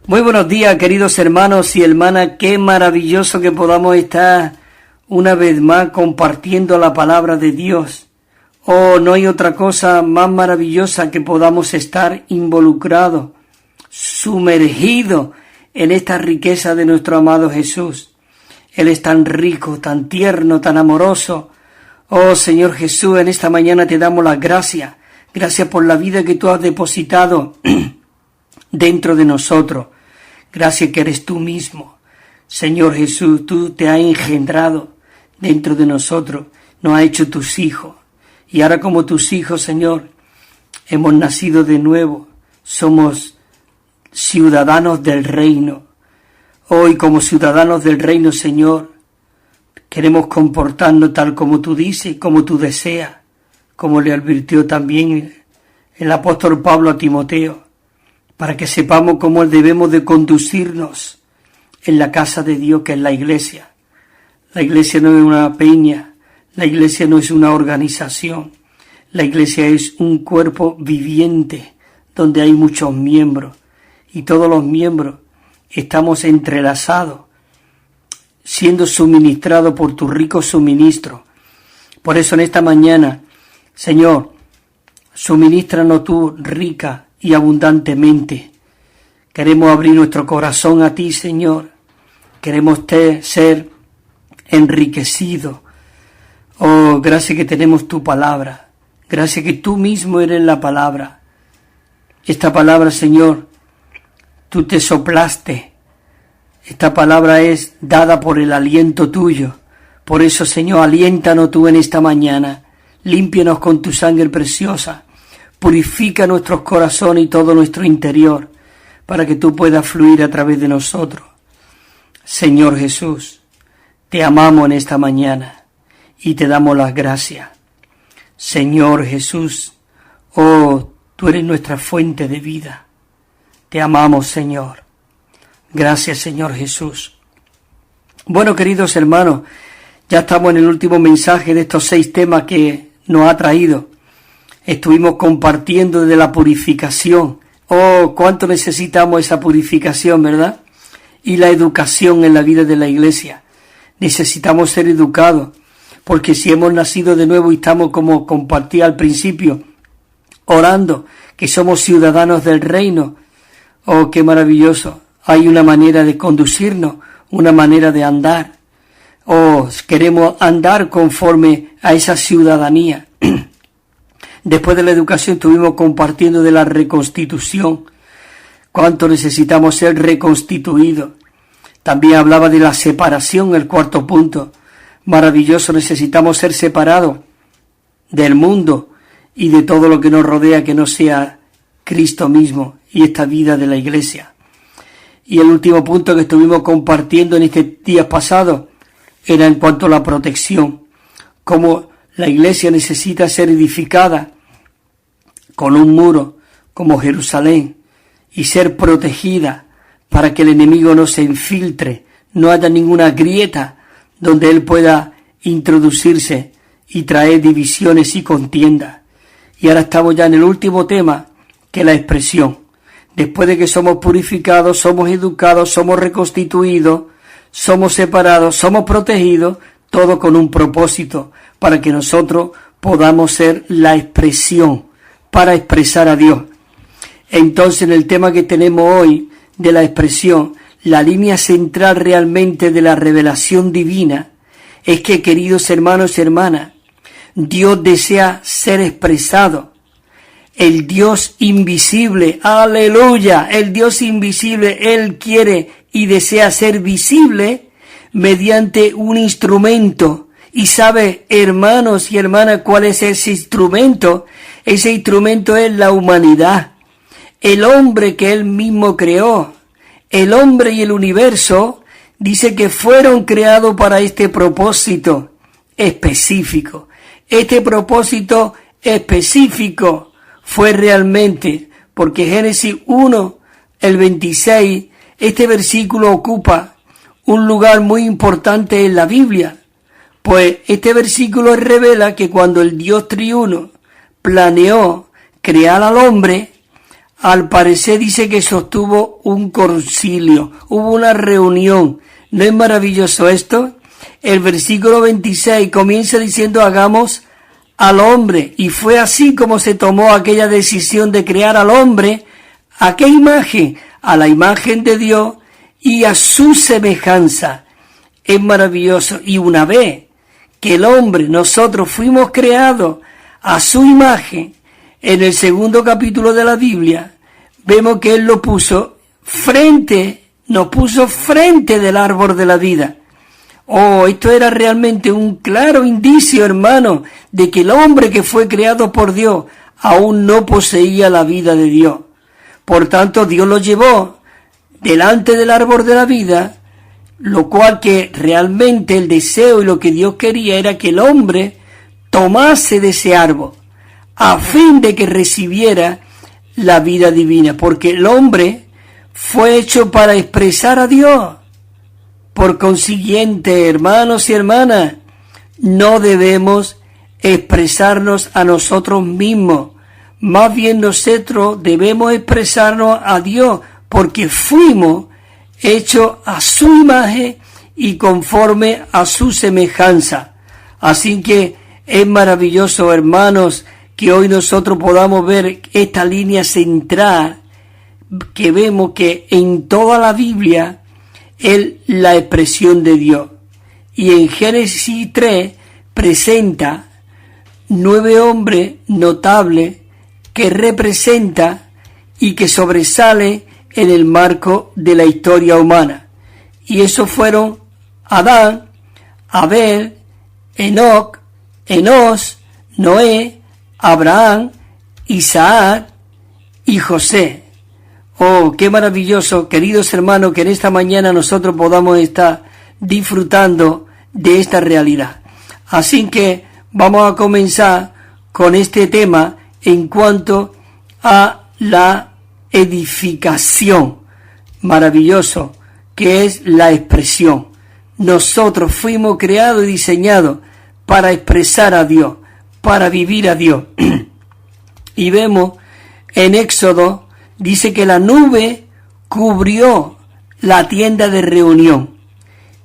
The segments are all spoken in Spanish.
Muy buenos días, queridos hermanos y hermanas. Qué maravilloso que podamos estar una vez más compartiendo la palabra de Dios. Oh, no hay otra cosa más maravillosa que podamos estar involucrados, sumergidos en esta riqueza de nuestro amado Jesús. Él es tan rico, tan tierno, tan amoroso. Oh, Señor Jesús, en esta mañana te damos las gracias. Gracias por la vida que tú has depositado dentro de nosotros. Gracias que eres tú mismo. Señor Jesús, tú te has engendrado dentro de nosotros, nos has hecho tus hijos. Y ahora como tus hijos, Señor, hemos nacido de nuevo. Somos ciudadanos del reino. Hoy como ciudadanos del reino, Señor, queremos comportarnos tal como tú dices, como tú deseas, como le advirtió también el apóstol Pablo a Timoteo, para que sepamos cómo debemos de conducirnos en la casa de Dios, que es la iglesia. La iglesia no es una peña, la iglesia no es una organización, la iglesia es un cuerpo viviente donde hay muchos miembros y todos los miembros estamos entrelazados, siendo suministrados por tu rico suministro. Por eso en esta mañana, Señor, suministranos tú rica y abundantemente. Queremos abrir nuestro corazón a ti, Señor. Queremos ser enriquecidos. Oh, gracias que tenemos tu palabra. Gracias que tú mismo eres la palabra. Esta palabra, Señor, tú te soplaste. Esta palabra es dada por el aliento tuyo. Por eso, Señor, aliéntanos tú en esta mañana. Límpianos con tu sangre preciosa. Purifica nuestros corazones y todo nuestro interior, para que tú puedas fluir a través de nosotros. Señor Jesús, te amamos en esta mañana y te damos las gracias. Señor Jesús, oh, tú eres nuestra fuente de vida. Te amamos, Señor. Gracias, Señor Jesús. Bueno, queridos hermanos, ya estamos en el último mensaje de estos 6 temas que nos ha traído. Estuvimos compartiendo de la purificación. Oh, cuánto necesitamos esa purificación, ¿verdad? Y la educación en la vida de la iglesia. Necesitamos ser educados, porque si hemos nacido de nuevo y estamos, como compartí al principio, orando, que somos ciudadanos del reino. Oh, qué maravilloso. Hay una manera de conducirnos, una manera de andar. Oh, queremos andar conforme a esa ciudadanía. Después de la educación estuvimos compartiendo de la reconstitución. Cuánto necesitamos ser reconstituidos. También hablaba de la separación, el 4º punto. Maravilloso, necesitamos ser separados del mundo y de todo lo que nos rodea que no sea Cristo mismo y esta vida de la iglesia. Y el último punto que estuvimos compartiendo en estos días pasados era en cuanto a la protección. Cómo la iglesia necesita ser edificada con un muro como Jerusalén y ser protegida para que el enemigo no se infiltre, no haya ninguna grieta donde él pueda introducirse y traer divisiones y contiendas. Y ahora estamos ya en el último tema, que es la expresión. Después de que somos purificados, somos educados, somos reconstituidos, somos separados, somos protegidos, todo con un propósito, para que nosotros podamos ser la expresión, para expresar a Dios. Entonces, en el tema que tenemos hoy de la expresión, la línea central realmente de la revelación divina es que, queridos hermanos y hermanas, Dios desea ser expresado. El Dios invisible, aleluya, el Dios invisible, Él quiere y desea ser visible mediante un instrumento. Y sabe, hermanos y hermanas, ¿cuál es ese instrumento? Ese instrumento es la humanidad, el hombre que Él mismo creó. El hombre y el universo dice que fueron creados para este propósito específico. Este propósito específico fue realmente, porque Génesis 1, el 26, este versículo ocupa un lugar muy importante en la Biblia. Pues este versículo revela que cuando el Dios triuno planeó crear al hombre, al parecer dice que sostuvo un concilio, hubo una reunión. ¿No es maravilloso esto? El versículo 26 comienza diciendo hagamos al hombre, y fue así como se tomó aquella decisión de crear al hombre. ¿A qué imagen? A la imagen de Dios y a su semejanza. Es maravilloso. Y una vez que el hombre, nosotros fuimos creados a su imagen, en el segundo capítulo de la Biblia, vemos que Él nos puso frente del árbol de la vida. Oh, esto era realmente un claro indicio, hermano, de que el hombre que fue creado por Dios aún no poseía la vida de Dios. Por tanto, Dios lo llevó delante del árbol de la vida, lo cual que realmente el deseo y lo que Dios quería era que el hombre tomase de ese árbol, a fin de que recibiera la vida divina, porque el hombre fue hecho para expresar a Dios. Por consiguiente, hermanos y hermanas, no debemos expresarnos a nosotros mismos, más bien nosotros debemos expresarnos a Dios, porque fuimos hechos a su imagen y conforme a su semejanza. Así que es maravilloso, hermanos, que hoy nosotros podamos ver esta línea central, que vemos que en toda la Biblia es la expresión de Dios. Y en Génesis 3 presenta 9 hombres notables que representa y que sobresale en el marco de la historia humana. Y esos fueron Adán, Abel, Enoc, Enos, Noé, Abraham, Isaac y José. Oh, qué maravilloso, queridos hermanos, que en esta mañana nosotros podamos estar disfrutando de esta realidad. Así que vamos a comenzar con este tema en cuanto a la edificación. Maravilloso, que es la expresión. Nosotros fuimos creados y diseñados para expresar a Dios, para vivir a Dios. Y vemos en Éxodo, dice que la nube cubrió la tienda de reunión.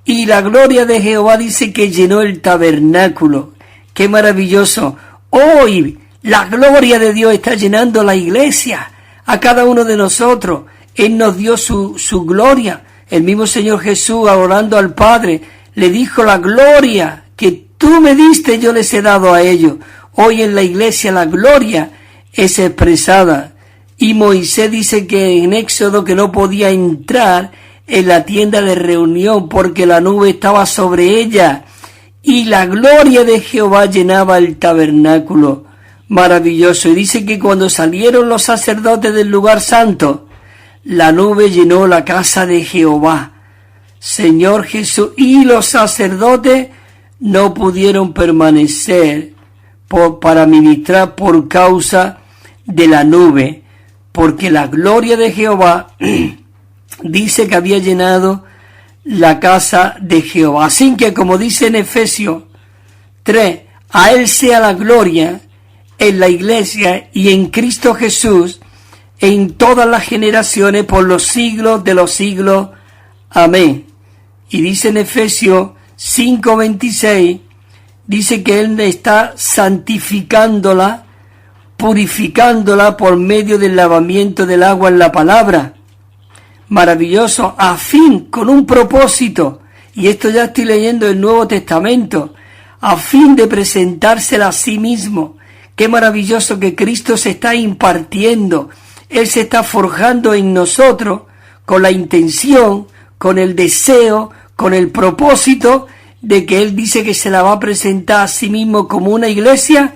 Y la gloria de Jehová dice que llenó el tabernáculo. ¡Qué maravilloso! Hoy la gloria de Dios está llenando la iglesia, a cada uno de nosotros. Él nos dio su gloria. El mismo Señor Jesús, orando al Padre, le dijo: la gloria que tú me diste, yo les he dado a ellos. Hoy en la iglesia la gloria es expresada. Y Moisés dice que en Éxodo que no podía entrar en la tienda de reunión porque la nube estaba sobre ella y la gloria de Jehová llenaba el tabernáculo. Maravilloso. Y dice que cuando salieron los sacerdotes del lugar santo, la nube llenó la casa de Jehová. Señor Jesús, y los sacerdotes no pudieron permanecer para ministrar por causa de la nube, porque la gloria de Jehová dice que había llenado la casa de Jehová. Así que, como dice en Efesios 3, a Él sea la gloria en la iglesia y en Cristo Jesús en todas las generaciones por los siglos de los siglos. Amén. Y dice en Efesios 5:26, dice que Él está santificándola, purificándola por medio del lavamiento del agua en la palabra. Maravilloso, a fin, con un propósito, y esto ya estoy leyendo el Nuevo Testamento, a fin de presentársela a sí mismo. Qué maravilloso que Cristo se está impartiendo, Él se está forjando en nosotros con la intención, con el deseo, con el propósito de que Él dice que se la va a presentar a sí mismo como una iglesia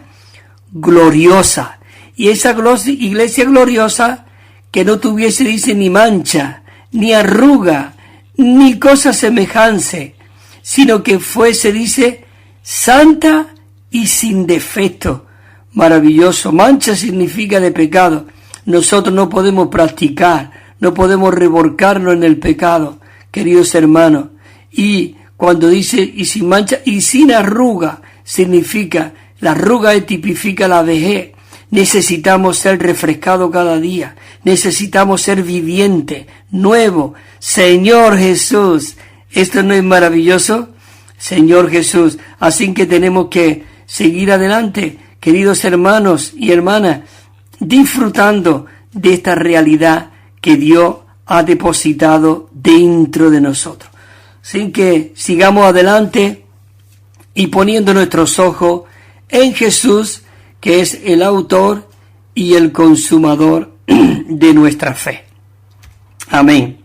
gloriosa. Y esa iglesia gloriosa que no tuviese, dice, ni mancha, ni arruga, ni cosa semejante, sino que fuese, dice, santa y sin defecto. Maravilloso. Mancha significa de pecado. Nosotros no podemos practicar, no podemos revolcarnos en el pecado, queridos hermanos. Y cuando dice y sin mancha y sin arruga, significa, la arruga tipifica la vejez. Necesitamos ser refrescados cada día. Necesitamos ser viviente, nuevo. Señor Jesús, ¿esto no es maravilloso? Señor Jesús, así que tenemos que seguir adelante, queridos hermanos y hermanas, disfrutando de esta realidad que Dios ha depositado dentro de nosotros. Así que sigamos adelante y poniendo nuestros ojos en Jesús, que es el autor y el consumador de nuestra fe. Amén.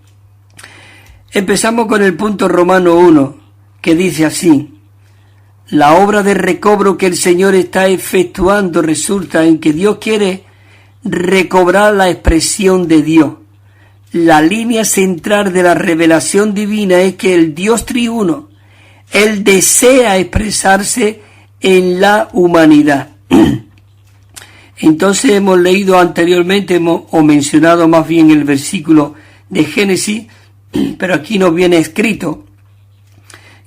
Empezamos con el punto Romano 1, que dice así: la obra de recobro que el Señor está efectuando resulta en que Dios quiere recobrar la expresión de Dios. La línea central de la revelación divina es que el Dios triuno, Él desea expresarse en la humanidad. Entonces hemos leído anteriormente, o mencionado más bien el versículo de Génesis, pero aquí nos viene escrito,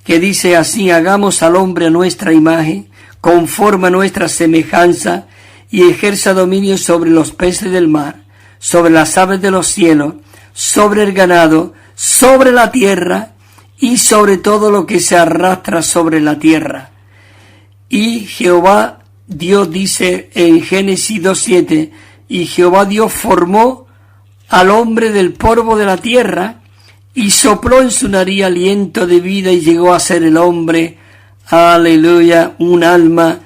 que dice así: hagamos al hombre a nuestra imagen, conforme a nuestra semejanza, y ejerza dominio sobre los peces del mar, sobre las aves de los cielos, sobre el ganado, sobre la tierra, y sobre todo lo que se arrastra sobre la tierra. Y Jehová Dios dice en Génesis 2:7, y Jehová Dios formó al hombre del polvo de la tierra, y sopló en su nariz aliento de vida, y llegó a ser el hombre, aleluya, un alma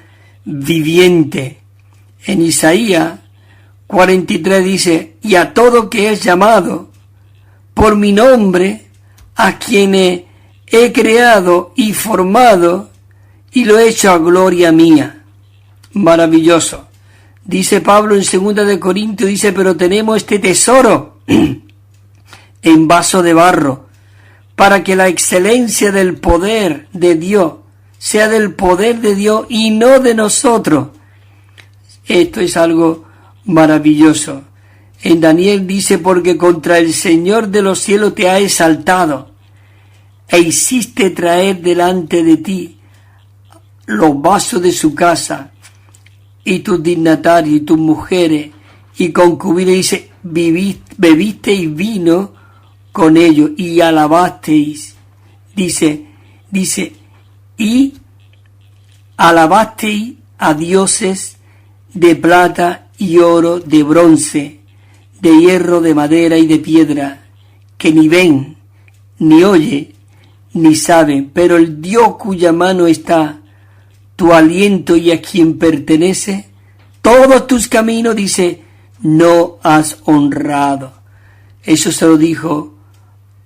viviente. En Isaías 43 dice: y a todo que es llamado por mi nombre, a quienes he creado y formado, y lo he hecho a gloria mía. Maravilloso. Dice Pablo en 2 de Corintios, dice: pero tenemos este tesoro en vaso de barro, para que la excelencia del poder de Dios sea del poder de Dios y no de nosotros. Esto es algo maravilloso. En Daniel dice: porque contra el Señor de los cielos te ha exaltado, e hiciste traer delante de ti los vasos de su casa, y tus dignatarios y tus mujeres y concubinas, dice, bebisteis vino con ellos y alabasteis, dice, y alabasteis a dioses de plata y oro, de bronce, de hierro, de madera y de piedra, que ni ven, ni oye, ni saben, pero el Dios cuya mano está tu aliento y a quien pertenece todos tus caminos, dice, no has honrado. Eso se lo dijo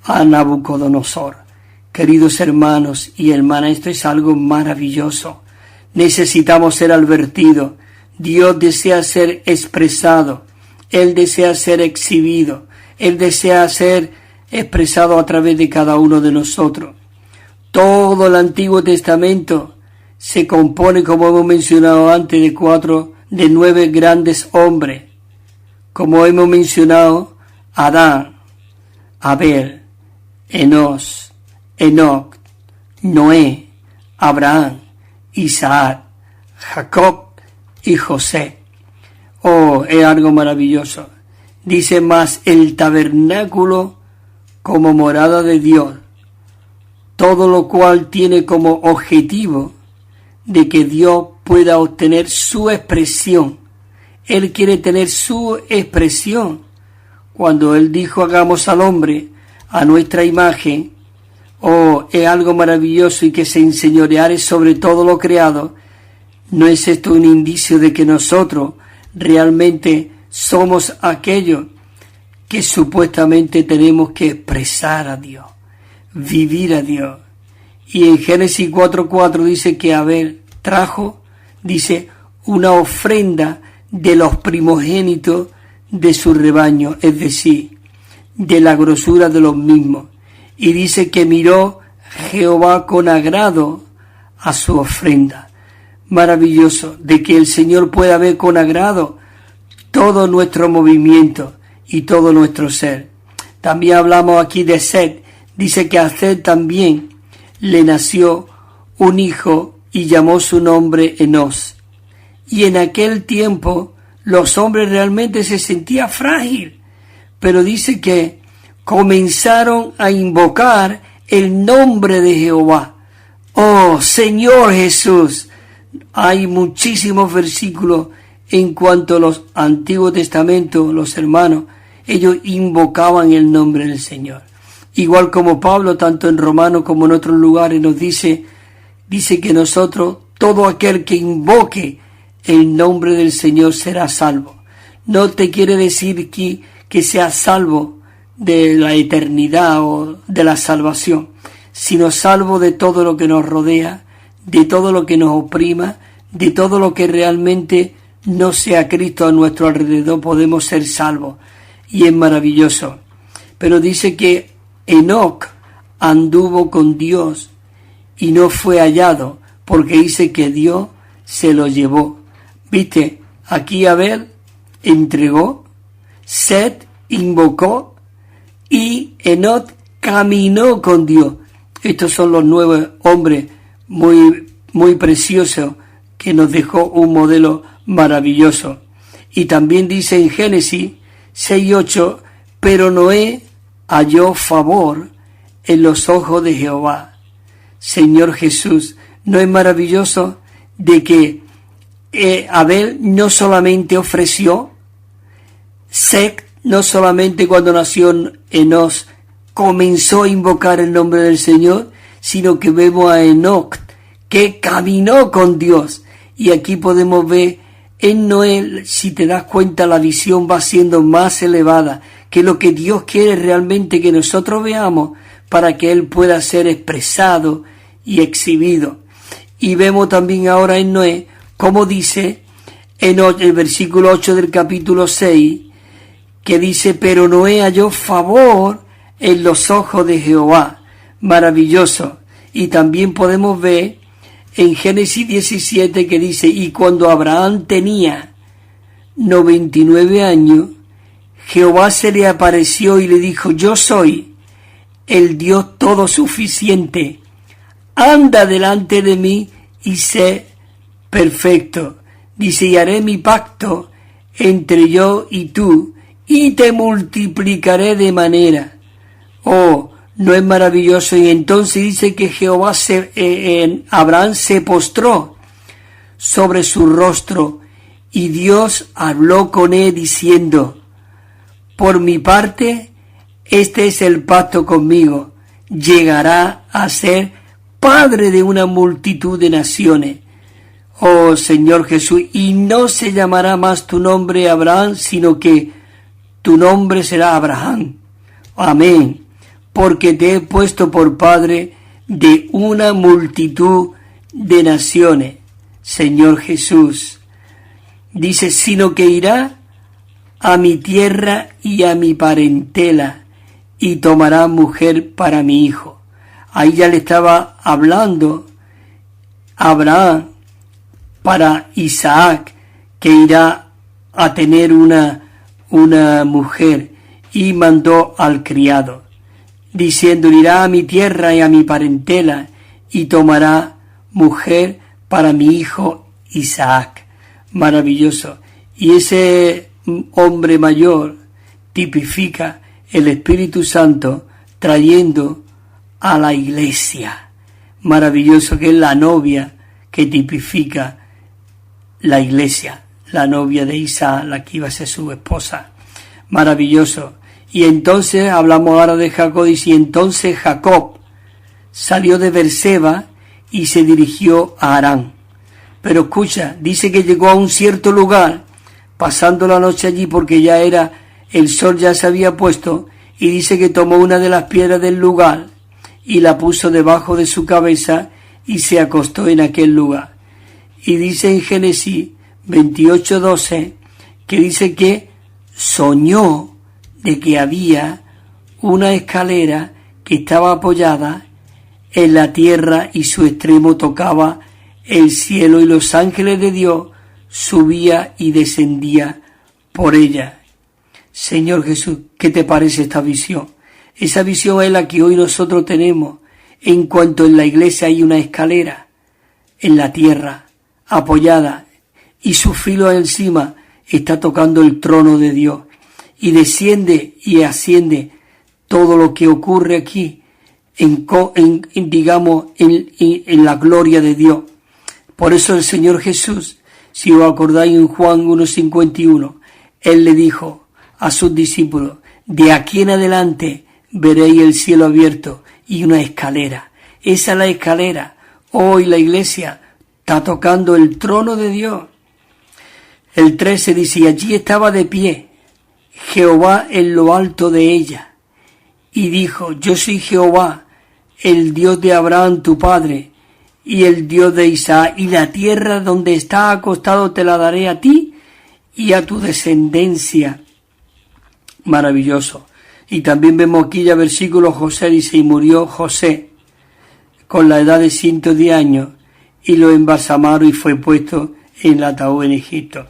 a Nabucodonosor. Queridos hermanos y hermanas, esto es algo maravilloso. Necesitamos ser advertidos. Dios desea ser expresado. Él desea ser exhibido. Él desea ser expresado a través de cada uno de nosotros. Todo el Antiguo Testamento se compone, como hemos mencionado antes, de 9 grandes hombres. Como hemos mencionado, Adán, Abel, Enos, Enoc, Noé, Abraham, Isaac, Jacob y José. Oh, es algo maravilloso. Dice: más el tabernáculo como morada de Dios, todo lo cual tiene como objetivo de que Dios pueda obtener su expresión. Él quiere tener su expresión. Cuando Él dijo: hagamos al hombre a nuestra imagen, es algo maravilloso, y que se enseñoreare sobre todo lo creado. ¿No es esto un indicio de que nosotros realmente somos aquellos que supuestamente tenemos que expresar a Dios, vivir a Dios? Y en Génesis 4:4 dice que Abel trajo, dice, una ofrenda de los primogénitos de su rebaño, es decir, de la grosura de los mismos. Y dice que miró Jehová con agrado a su ofrenda. Maravilloso, de que el Señor pueda ver con agrado todo nuestro movimiento y todo nuestro ser. También hablamos aquí de Set. Dice que a Set también le nació un hijo y llamó su nombre Enos. Y en aquel tiempo los hombres realmente se sentían frágiles, pero dice que comenzaron a invocar el nombre de Jehová. Oh, Señor Jesús. Hay muchísimos versículos en cuanto a los Antiguos Testamentos, los hermanos, ellos invocaban el nombre del Señor. Igual como Pablo, tanto en Romanos como en otros lugares, nos dice que nosotros, todo aquel que invoque el nombre del Señor será salvo. No te quiere decir que sea salvo de la eternidad o de la salvación, sino salvo de todo lo que nos rodea, de todo lo que nos oprima, de todo lo que realmente no sea Cristo a nuestro alrededor, podemos ser salvos. Y es maravilloso. Pero dice que Enoc anduvo con Dios y no fue hallado, porque dice que Dios se lo llevó. ¿Viste? Aquí Abel entregó, Set invocó y Enoc caminó con Dios. Estos son los 9 hombres muy preciosos que nos dejó un modelo maravilloso. Y también dice en Génesis 6:8, pero Noé halló favor en los ojos de Jehová. Señor Jesús, ¿no es maravilloso de que Abel no solamente ofreció, Set no solamente cuando nació Enos comenzó a invocar el nombre del Señor, sino que vemos a Enoc que caminó con Dios? Y aquí podemos ver en Noé, si te das cuenta, la visión va siendo más elevada, que lo que Dios quiere realmente que nosotros veamos para que Él pueda ser expresado y exhibido. Y vemos también ahora en Noé, como dice en el versículo 8 del capítulo 6, que dice, pero Noé halló favor en los ojos de Jehová. Maravilloso. Y también podemos ver en Génesis 17 que dice, y cuando Abraham tenía 99 años, Jehová se le apareció y le dijo, yo soy el Dios todo suficiente, anda delante de mí y sé perfecto. Dice, y haré mi pacto entre yo y tú, y te multiplicaré de manera. Oh, ¿no es maravilloso? Y entonces dice que Abraham se postró sobre su rostro y Dios habló con él diciendo, por mi parte, este es el pacto conmigo, llegará a ser padre de una multitud de naciones. Oh Señor Jesús, y no se llamará más tu nombre Abraham, sino que tu nombre será Abraham. Amén. Porque te he puesto por padre de una multitud de naciones. Señor Jesús. Dice, sino que irá a mi tierra y a mi parentela, y tomará mujer para mi hijo. Ahí ya le estaba hablando Abraham para Isaac, que irá a tener una mujer, y mandó al criado, diciendo, irá a mi tierra y a mi parentela, y tomará mujer para mi hijo Isaac. Maravilloso. Y ese hombre mayor tipifica el Espíritu Santo trayendo a la iglesia. Maravilloso, que es la novia que tipifica la iglesia, la novia de Isaac, la que iba a ser su esposa. Maravilloso. Y entonces hablamos ahora de Jacob, y entonces Jacob salió de Berseba y se dirigió a Harán. Pero escucha, dice que llegó a un cierto lugar, pasando la noche allí porque ya el sol ya se había puesto, y dice que tomó una de las piedras del lugar y la puso debajo de su cabeza y se acostó en aquel lugar. Y dice en Génesis 28:12 que dice que soñó de que había una escalera que estaba apoyada en la tierra y su extremo tocaba el cielo, y los ángeles de Dios subía y descendía por ella. Señor Jesús, ¿qué te parece esta visión? Esa visión es la que hoy nosotros tenemos, en cuanto en la iglesia hay una escalera en la tierra apoyada y su filo encima, está tocando el trono de Dios y desciende y asciende todo lo que ocurre aquí en la gloria de Dios. Por eso el Señor Jesús, si os acordáis en Juan 1:51, Él le dijo a sus discípulos: de aquí en adelante veréis el cielo abierto y una escalera. Esa es la escalera. Hoy la iglesia está tocando el trono de Dios. El 13 dice: y allí estaba de pie Jehová en lo alto de ella, y dijo: yo soy Jehová, el Dios de Abraham tu padre, y el Dios de Isaac, y la tierra donde está acostado te la daré a ti y a tu descendencia. Maravilloso. Y también vemos aquí ya versículo, José dice: y murió José con la edad de 110 años, y lo embalsamaron y fue puesto en el ataúd en Egipto.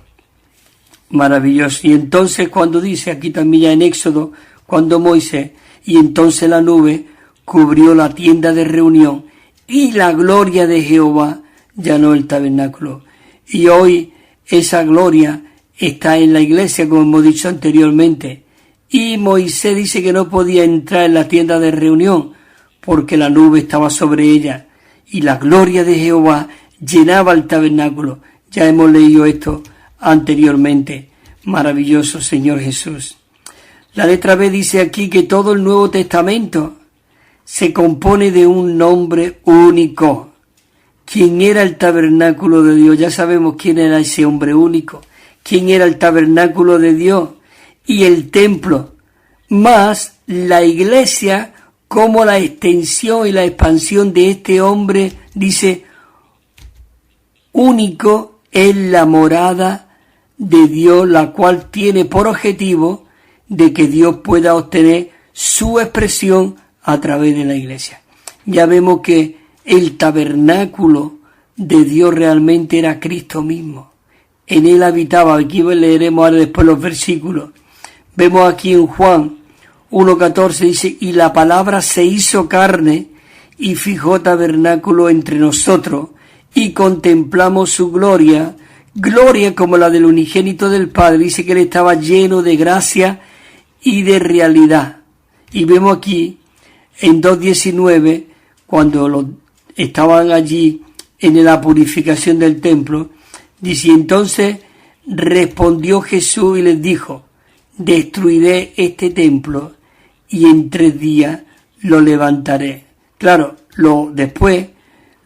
Maravilloso. Y entonces cuando dice aquí también ya en Éxodo, cuando Moisés, y entonces la nube cubrió la tienda de reunión, y la gloria de Jehová llenó el tabernáculo. Y hoy esa gloria está en la iglesia, como hemos dicho anteriormente. Y Moisés dice que no podía entrar en la tienda de reunión porque la nube estaba sobre ella y la gloria de Jehová llenaba el tabernáculo. Ya hemos leído esto anteriormente. Maravilloso Señor Jesús. La letra B dice aquí que todo el Nuevo Testamento se compone de un nombre único. ¿Quién era el tabernáculo de Dios? Ya sabemos quién era ese hombre único. ¿Quién era el tabernáculo de Dios? Y el templo, más la iglesia como la extensión y la expansión de este hombre, dice, único es la morada de Dios, la cual tiene por objetivo de que Dios pueda obtener su expresión a través de la iglesia. Ya vemos que el tabernáculo de Dios realmente era Cristo mismo. En él habitaba. Aquí leeremos ahora después los versículos. Vemos aquí en Juan 1:14 dice: y la palabra se hizo carne y fijó tabernáculo entre nosotros, y contemplamos su gloria, gloria como la del unigénito del Padre. Dice que él estaba lleno de gracia y de realidad. Y vemos aquí en 2:19, cuando estaban allí en la purificación del templo, dice: entonces respondió Jesús y les dijo: destruiré este templo y en 3 días lo levantaré. Claro, después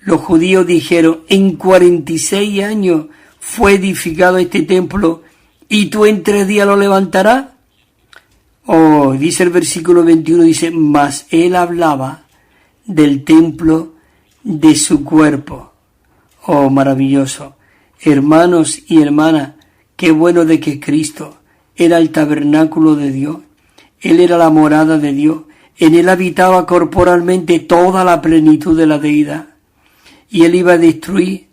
los judíos dijeron: en 46 años fue edificado este templo y tú en 3 días lo levantarás. Oh, dice el versículo 21, dice: mas él hablaba del templo de su cuerpo. Oh, maravilloso. Hermanos y hermanas, qué bueno de que Cristo era el tabernáculo de Dios. Él era la morada de Dios. En él habitaba corporalmente toda la plenitud de la deidad. Y él iba a destruir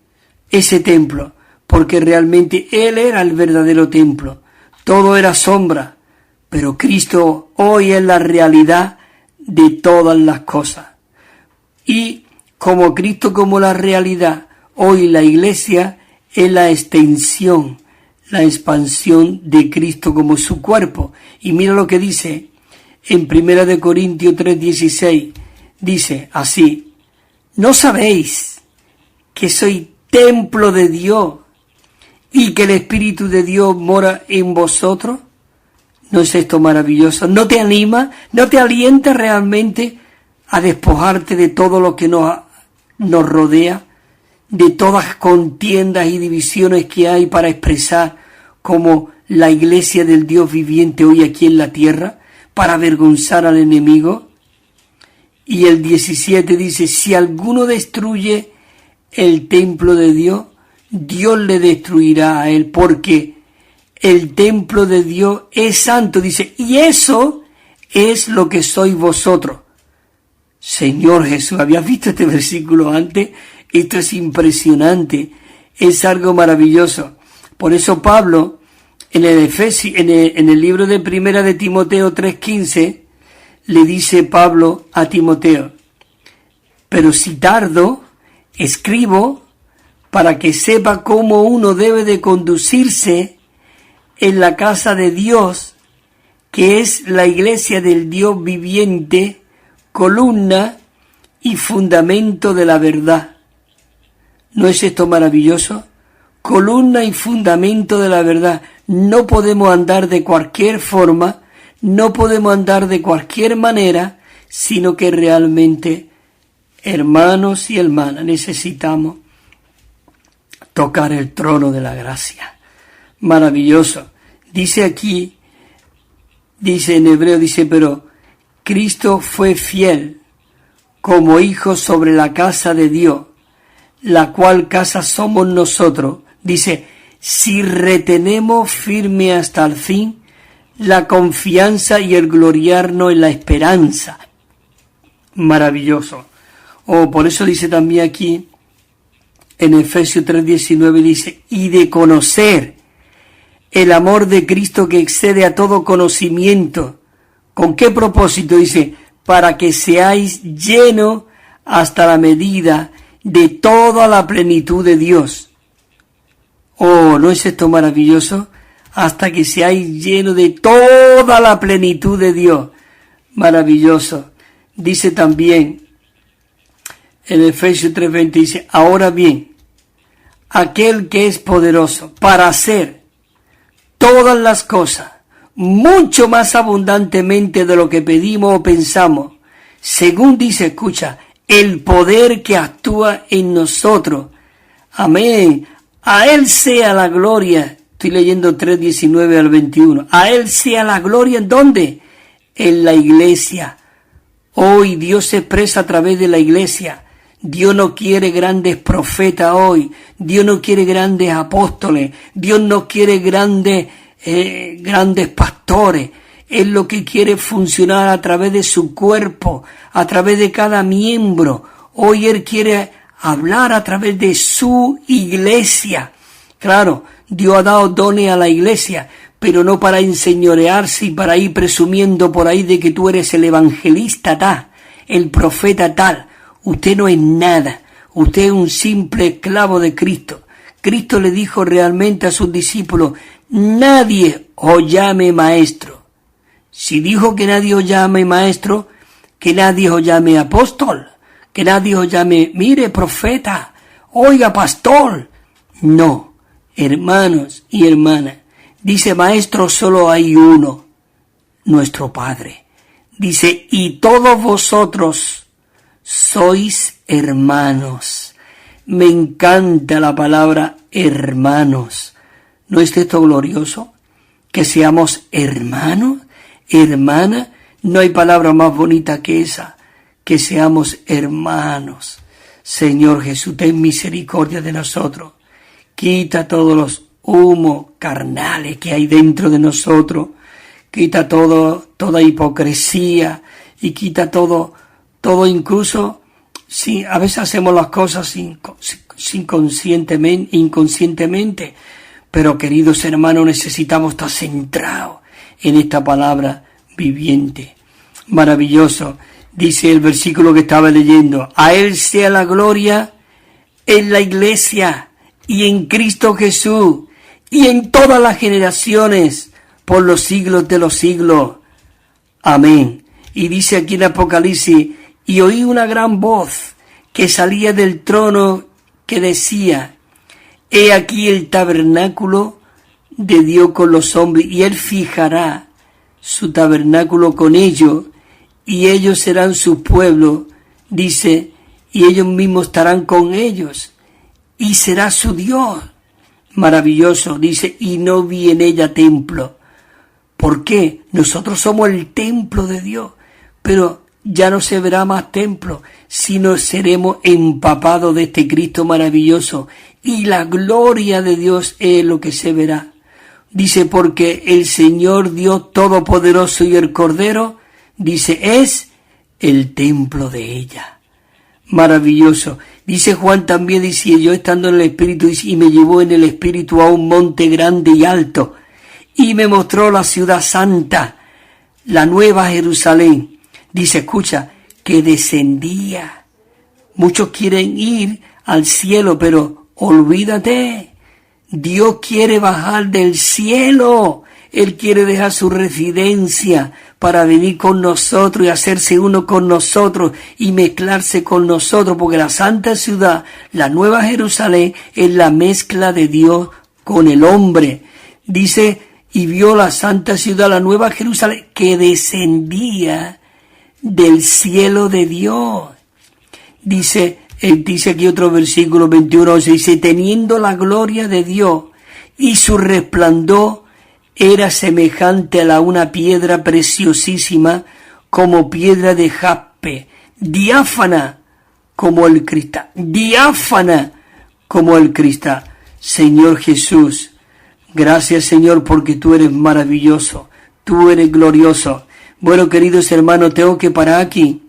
ese templo, porque realmente él era el verdadero templo. Todo era sombra, pero Cristo hoy es la realidad de todas las cosas. Y como Cristo como la realidad, hoy la iglesia es la extensión, la expansión de Cristo como su cuerpo. Y mira lo que dice en 1 Corintios 3:16. Dice así: ¿no sabéis que soy templo de Dios y que el Espíritu de Dios mora en vosotros? ¿No es esto maravilloso? ¿No te anima? ¿No te alienta realmente a despojarte de todo lo que nos rodea? De todas contiendas y divisiones que hay para expresar como la iglesia del Dios viviente hoy aquí en la tierra, para avergonzar al enemigo. Y el 17 dice: si alguno destruye el templo de Dios, Dios le destruirá a él, porque el templo de Dios es santo. Dice: y eso es lo que sois vosotros. Señor Jesús, ¿habías visto este versículo antes? Esto es impresionante, es algo maravilloso. Por eso Pablo, en el libro de Primera de Timoteo 3:15, le dice Pablo a Timoteo: pero si tardo, escribo para que sepa cómo uno debe de conducirse en la casa de Dios, que es la iglesia del Dios viviente, columna y fundamento de la verdad. ¿No es esto maravilloso? Columna y fundamento de la verdad. No podemos andar de cualquier forma, no podemos andar de cualquier manera, sino que realmente, hermanos y hermanas, necesitamos tocar el trono de la gracia. Maravilloso. Dice aquí, dice en hebreo, dice, pero Cristo fue fiel como hijo sobre la casa de Dios, la cual casa somos nosotros. Dice, si retenemos firme hasta el fin la confianza y el gloriarnos en la esperanza. Maravilloso. Por eso dice también aquí, en Efesios 3:19, dice, y de conocer el amor de Cristo que excede a todo conocimiento. ¿Con qué propósito? Dice, para que seáis llenos hasta la medida de toda la plenitud de Dios. ¿No es esto maravilloso? Hasta que seáis llenos de toda la plenitud de Dios. Maravilloso. Dice también en Efesios 3:20, dice, ahora bien, aquel que es poderoso para hacer todas las cosas mucho más abundantemente de lo que pedimos o pensamos, según dice, escucha, el poder que actúa en nosotros. Amén. A Él sea la gloria. Estoy leyendo 3:19 al 21. A Él sea la gloria, ¿en dónde? En la iglesia. Hoy Dios se expresa a través de la iglesia. Dios no quiere grandes profetas hoy. Dios no quiere grandes apóstoles. Dios no quiere grandes pastores. Él lo que quiere es funcionar a través de su cuerpo, a través de cada miembro. Hoy Él quiere hablar a través de su iglesia. Claro, Dios ha dado dones a la iglesia, pero no para enseñorearse y para ir presumiendo por ahí de que tú eres el evangelista tal, el profeta tal. Usted no es nada, usted es un simple esclavo de Cristo. Cristo le dijo realmente a sus discípulos, nadie os llame maestro. Si dijo que nadie os llame maestro, que nadie os llame apóstol, que nadie os llame, mire, profeta, oiga, pastor. No, hermanos y hermanas, dice maestro solo hay uno, nuestro Padre. Dice, y todos vosotros sois hermanos. Me encanta la palabra hermanos. ¿No es esto glorioso? Que seamos hermanos, hermanas. No hay palabra más bonita que esa. Que seamos hermanos. Señor Jesús, ten misericordia de nosotros. Quita todos los humos carnales que hay dentro de nosotros. Quita toda hipocresía y quita todo incluso, si a veces hacemos las cosas inconscientemente, pero queridos hermanos, necesitamos estar centrados en esta palabra viviente. Maravilloso. Dice el versículo que estaba leyendo, a Él sea la gloria en la iglesia y en Cristo Jesús y en todas las generaciones por los siglos de los siglos. Amén. Y dice aquí en Apocalipsis, y oí una gran voz que salía del trono que decía, he aquí el tabernáculo de Dios con los hombres, y Él fijará su tabernáculo con ellos, y ellos serán su pueblo, dice, y ellos mismos estarán con ellos, y será su Dios. Maravilloso, dice, y no vi en ella templo. ¿Por qué? Nosotros somos el templo de Dios, pero ya no se verá más templo, sino seremos empapados de este Cristo maravilloso, y la gloria de Dios es lo que se verá. Dice, porque el Señor Dios Todopoderoso y el Cordero, dice, es el templo de ella. Maravilloso. Dice Juan también, dice, yo estando en el Espíritu, y me llevó en el Espíritu a un monte grande y alto, y me mostró la ciudad santa, la nueva Jerusalén. Dice, escucha, que descendía. Muchos quieren ir al cielo, pero olvídate Dios quiere bajar del cielo. Él quiere dejar su residencia para venir con nosotros y hacerse uno con nosotros y mezclarse con nosotros, porque la santa ciudad, la nueva Jerusalén, es la mezcla de Dios con el hombre. Dice, y vio la santa ciudad, la nueva Jerusalén, que descendía del cielo de Dios. Dice aquí otro versículo 21, dice, teniendo la gloria de Dios y su resplandor era semejante a una piedra preciosísima, como piedra de jaspe, diáfana como el cristal, diáfana como el cristal. Señor Jesús, gracias Señor, porque tú eres maravilloso, tú eres glorioso. Bueno, queridos hermanos, tengo que parar aquí,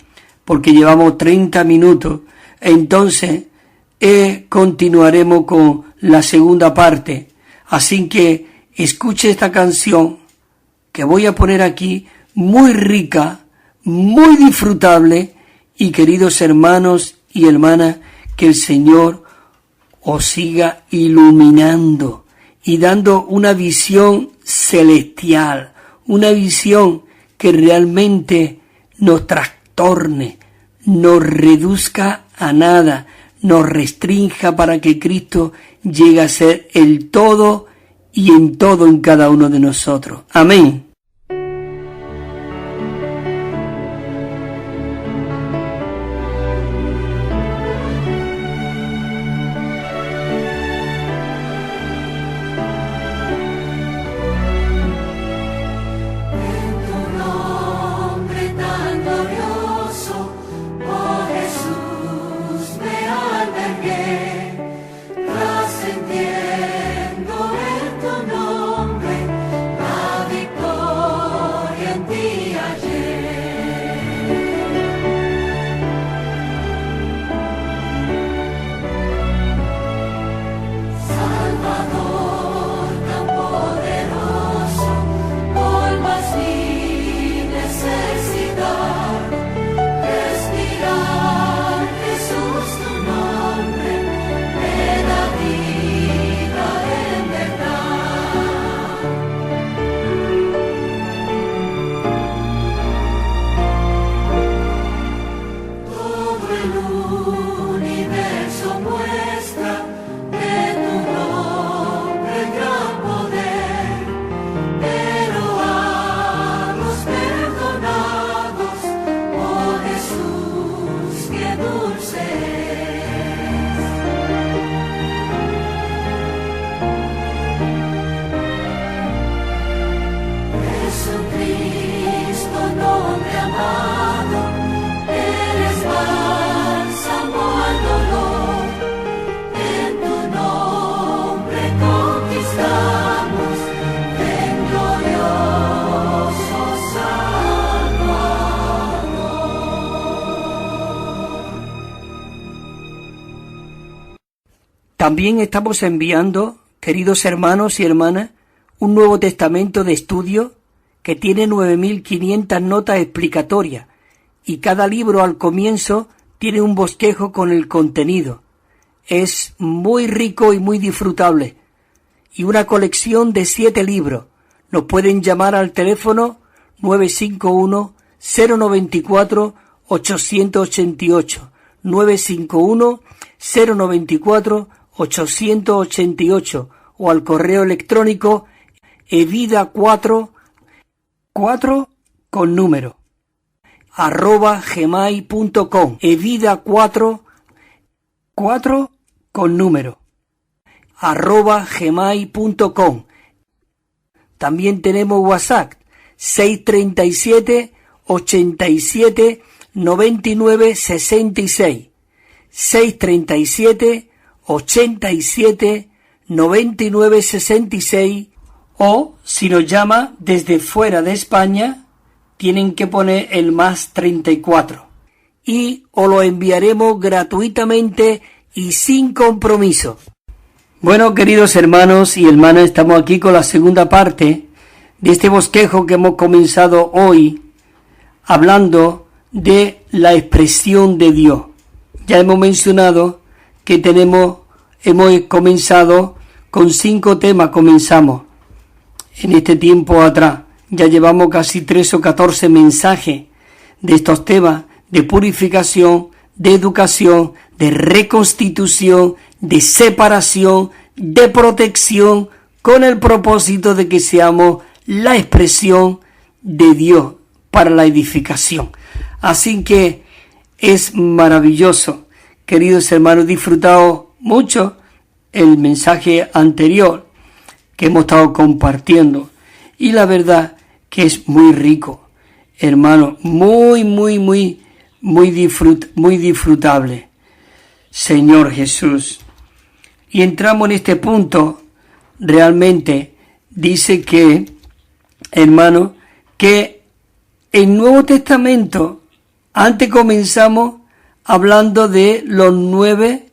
porque llevamos 30 minutos. Entonces, continuaremos con la segunda parte. Así que escuche esta canción que voy a poner aquí, muy rica, muy disfrutable, y queridos hermanos y hermanas, que el Señor os siga iluminando y dando una visión celestial, una visión que realmente nos trastorne, nos reduzca a nada, nos restrinja para que Cristo llegue a ser el todo y en todo en cada uno de nosotros. Amén. También estamos enviando, queridos hermanos y hermanas, un Nuevo Testamento de estudio que tiene 9.500 notas explicatorias, y cada libro al comienzo tiene un bosquejo con el contenido. Es muy rico y muy disfrutable. Y una colección de 7 libros. Nos pueden llamar al teléfono 951-094-888, 951-094-888, o al correo electrónico evida4 con número @gmail.com, evida4 con número @gmail.com. También tenemos WhatsApp 637 87 99 66, 637 87 99 66, o si nos llama desde fuera de España tienen que poner el +34 y os lo enviaremos gratuitamente y sin compromiso. Bueno, queridos hermanos y hermanas, estamos aquí con la segunda parte de este bosquejo que hemos comenzado hoy, hablando de la expresión de Dios. Ya hemos mencionado que hemos comenzado Con 5 temas comenzamos en este tiempo atrás. Ya llevamos casi 13 o 14 mensajes de estos temas de purificación, de educación, de reconstitución, de separación, de protección, con el propósito de que seamos la expresión de Dios para la edificación. Así que es maravilloso, queridos hermanos, disfrutado mucho el mensaje anterior que hemos estado compartiendo, y la verdad que es muy rico, hermano, muy disfrutable, Señor Jesús. Y entramos en este punto. Realmente dice que, hermano, que el Nuevo Testamento, antes comenzamos hablando de los 9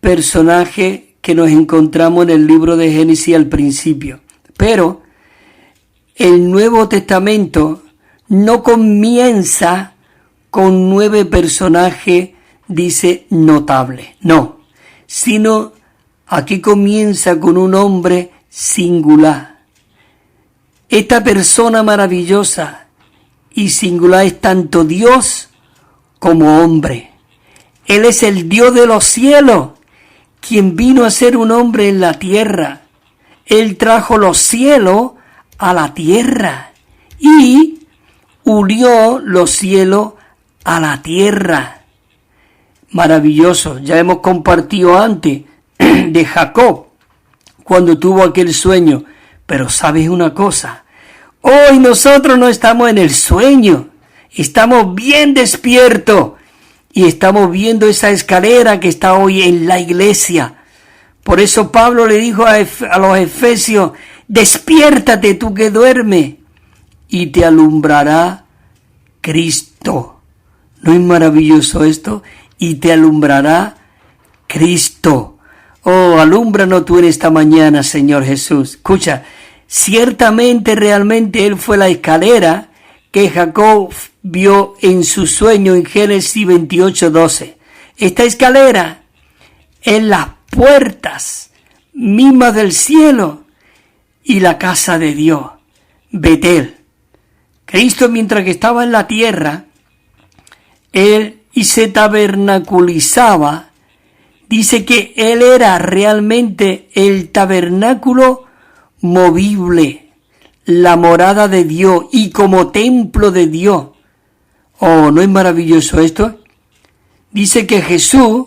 personajes que nos encontramos en el libro de Génesis al principio. Pero el Nuevo Testamento no comienza con 9 personajes, dice, notables. No, sino aquí comienza con un hombre singular. Esta persona maravillosa y singular es tanto Dios como hombre. Él es el Dios de los cielos, quien vino a ser un hombre en la tierra. Él trajo los cielos a la tierra y unió los cielos a la tierra. Maravilloso. Ya hemos compartido antes de Jacob cuando tuvo aquel sueño. Pero ¿sabes una cosa? Hoy nosotros no estamos en el sueño, estamos bien despiertos y estamos viendo esa escalera que está hoy en la iglesia. Por eso Pablo le dijo a los efesios: despiértate tú que duermes y te alumbrará Cristo. ¿No es maravilloso esto? Y te alumbrará Cristo. Oh, alúmbranos tú en esta mañana, Señor Jesús. Escucha, ciertamente, realmente Él fue la escalera que Jacob vio en su sueño en Génesis 28:12. Esta escalera es las puertas mismas del cielo y la casa de Dios, Betel. Cristo, mientras que estaba en la tierra, Él y se tabernaculizaba. Dice que Él era realmente el tabernáculo movible, la morada de Dios y como templo de Dios. Oh, ¿no es maravilloso esto? Dice que Jesús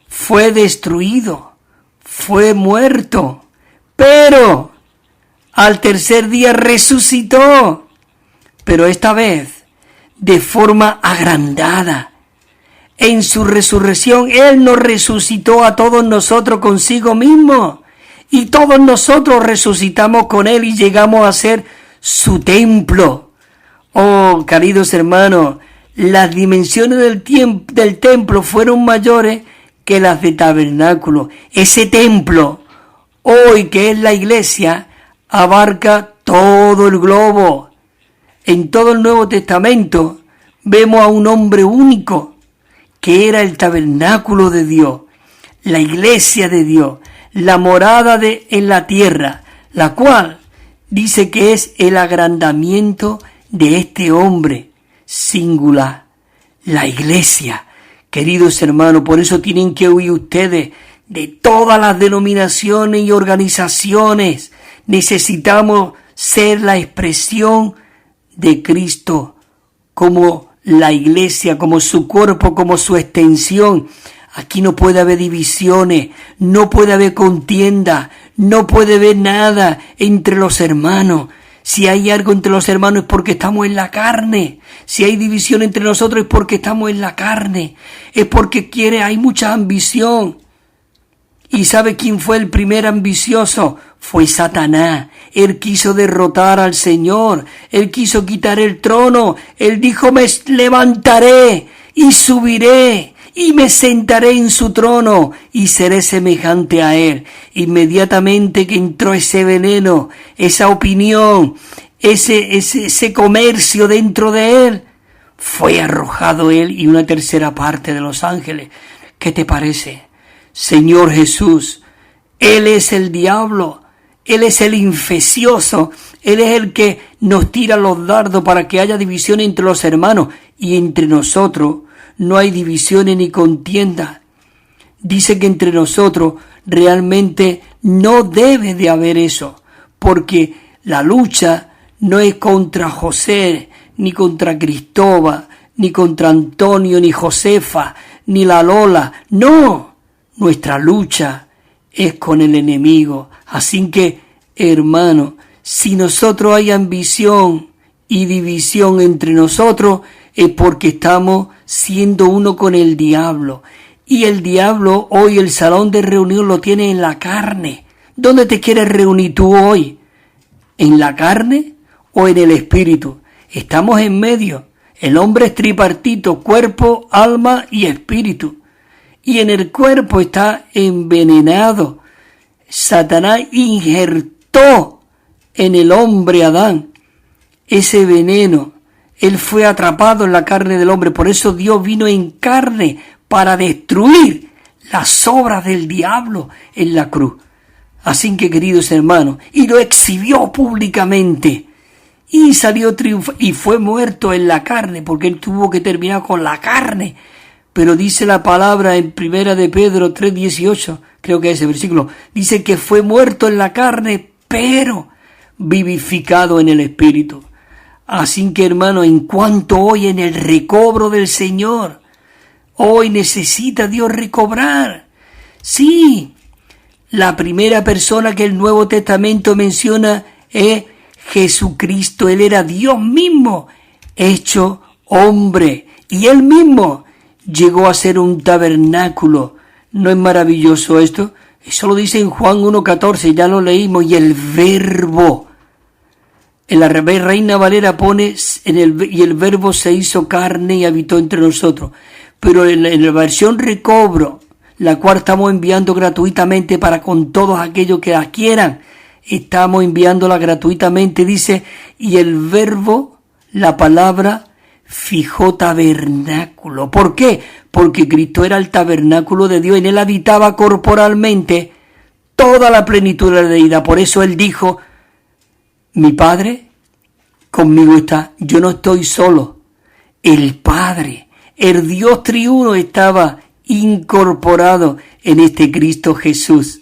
fue destruido, fue muerto, pero al tercer día resucitó, pero esta vez de forma agrandada. En su resurrección, Él nos resucitó a todos nosotros consigo mismo. Y todos nosotros resucitamos con Él y llegamos a ser su templo. Oh, queridos hermanos, las dimensiones del templo fueron mayores que las de tabernáculo. Ese templo, hoy que es la iglesia, abarca todo el globo. En todo el Nuevo Testamento vemos a un hombre único, que era el tabernáculo de Dios, la iglesia de Dios, la morada en la tierra, la cual dice que es el agrandamiento de este hombre singular, la iglesia. Queridos hermanos, por eso tienen que huir ustedes de todas las denominaciones y organizaciones. Necesitamos ser la expresión de Cristo como la iglesia, como su cuerpo, como su extensión. Aquí no puede haber divisiones, no puede haber contienda, no puede haber nada entre los hermanos. Si hay algo entre los hermanos es porque estamos en la carne. Si hay división entre nosotros es porque estamos en la carne. Es porque hay mucha ambición. ¿Y sabe quién fue el primer ambicioso? Fue Satanás. Él quiso derrotar al Señor. Él quiso quitar el trono. Él dijo: me levantaré y subiré y me sentaré en su trono y seré semejante a Él. Inmediatamente que entró ese veneno, esa opinión, ese comercio dentro de Él, fue arrojado Él y una tercera parte de los ángeles. ¿Qué te parece? Señor Jesús, Él es el diablo, Él es el infeccioso, Él es el que nos tira los dardos para que haya división entre los hermanos, y entre nosotros no hay divisiones ni contienda. Dice que entre nosotros realmente no debe de haber eso, porque la lucha no es contra José, ni contra Cristóbal, ni contra Antonio, ni Josefa, ni la Lola. No, nuestra lucha es con el enemigo. Así que, hermano, si nosotros hay ambición y división entre nosotros, es porque estamos siendo uno con el diablo. Y el diablo hoy el salón de reunión lo tiene en la carne. ¿Dónde te quieres reunir tú hoy? ¿En la carne o en el espíritu? Estamos en medio. El hombre es tripartito, cuerpo, alma y espíritu. Y en el cuerpo está envenenado. Satanás injertó en el hombre Adán ese veneno. Él fue atrapado en la carne del hombre. Por eso Dios vino en carne para destruir las obras del diablo en la cruz. Así que, queridos hermanos, y lo exhibió públicamente. Y salió triunfante, y fue muerto en la carne, porque él tuvo que terminar con la carne. Pero dice la palabra en 1 de Pedro 3:18, creo que ese versículo, dice que fue muerto en la carne, pero vivificado en el espíritu. Así que, hermano, en cuanto hoy en el recobro del Señor, hoy necesita Dios recobrar. Sí, la primera persona que el Nuevo Testamento menciona es Jesucristo. Él era Dios mismo, hecho hombre. Y Él mismo llegó a ser un tabernáculo. ¿No es maravilloso esto? Eso lo dice en Juan 1:14, ya lo leímos. Y el Verbo. En la Reina Valera pone, y el Verbo se hizo carne y habitó entre nosotros. Pero en la versión recobro, la cual estamos enviando gratuitamente para con todos aquellos que la quieran, estamos enviándola gratuitamente, dice, y el Verbo, la palabra, fijó tabernáculo. ¿Por qué? Porque Cristo era el tabernáculo de Dios, en Él habitaba corporalmente toda la plenitud de la deidad. Por eso Él dijo, mi Padre conmigo está, yo no estoy solo, el Padre, el Dios triuno estaba incorporado en este Cristo Jesús.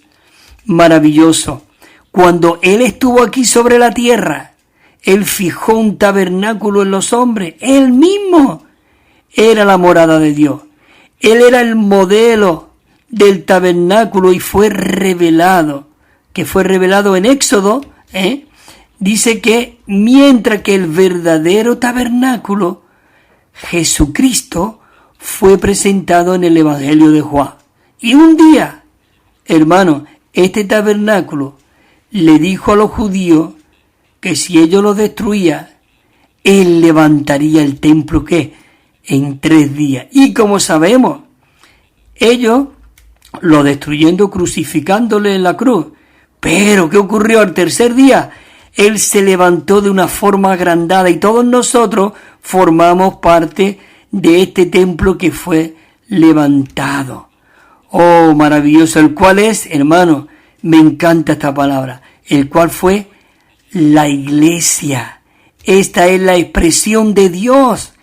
Maravilloso. Cuando Él estuvo aquí sobre la tierra, Él fijó un tabernáculo en los hombres. Él mismo era la morada de Dios. Él era el modelo del tabernáculo y fue revelado, que fue revelado en Éxodo, dice que mientras que el verdadero tabernáculo, Jesucristo, fue presentado en el Evangelio de Juan. Y un día, hermano, este tabernáculo le dijo a los judíos que si ellos lo destruían, Él levantaría el templo, ¿qué? En 3 días. Y como sabemos, ellos lo destruyendo, crucificándole en la cruz. Pero, ¿qué ocurrió al 3er día? Él se levantó de una forma agrandada y todos nosotros formamos parte de este templo que fue levantado. Oh, maravilloso, el cual es, hermano, me encanta esta palabra, el cual fue la iglesia. Esta es la expresión de Dios.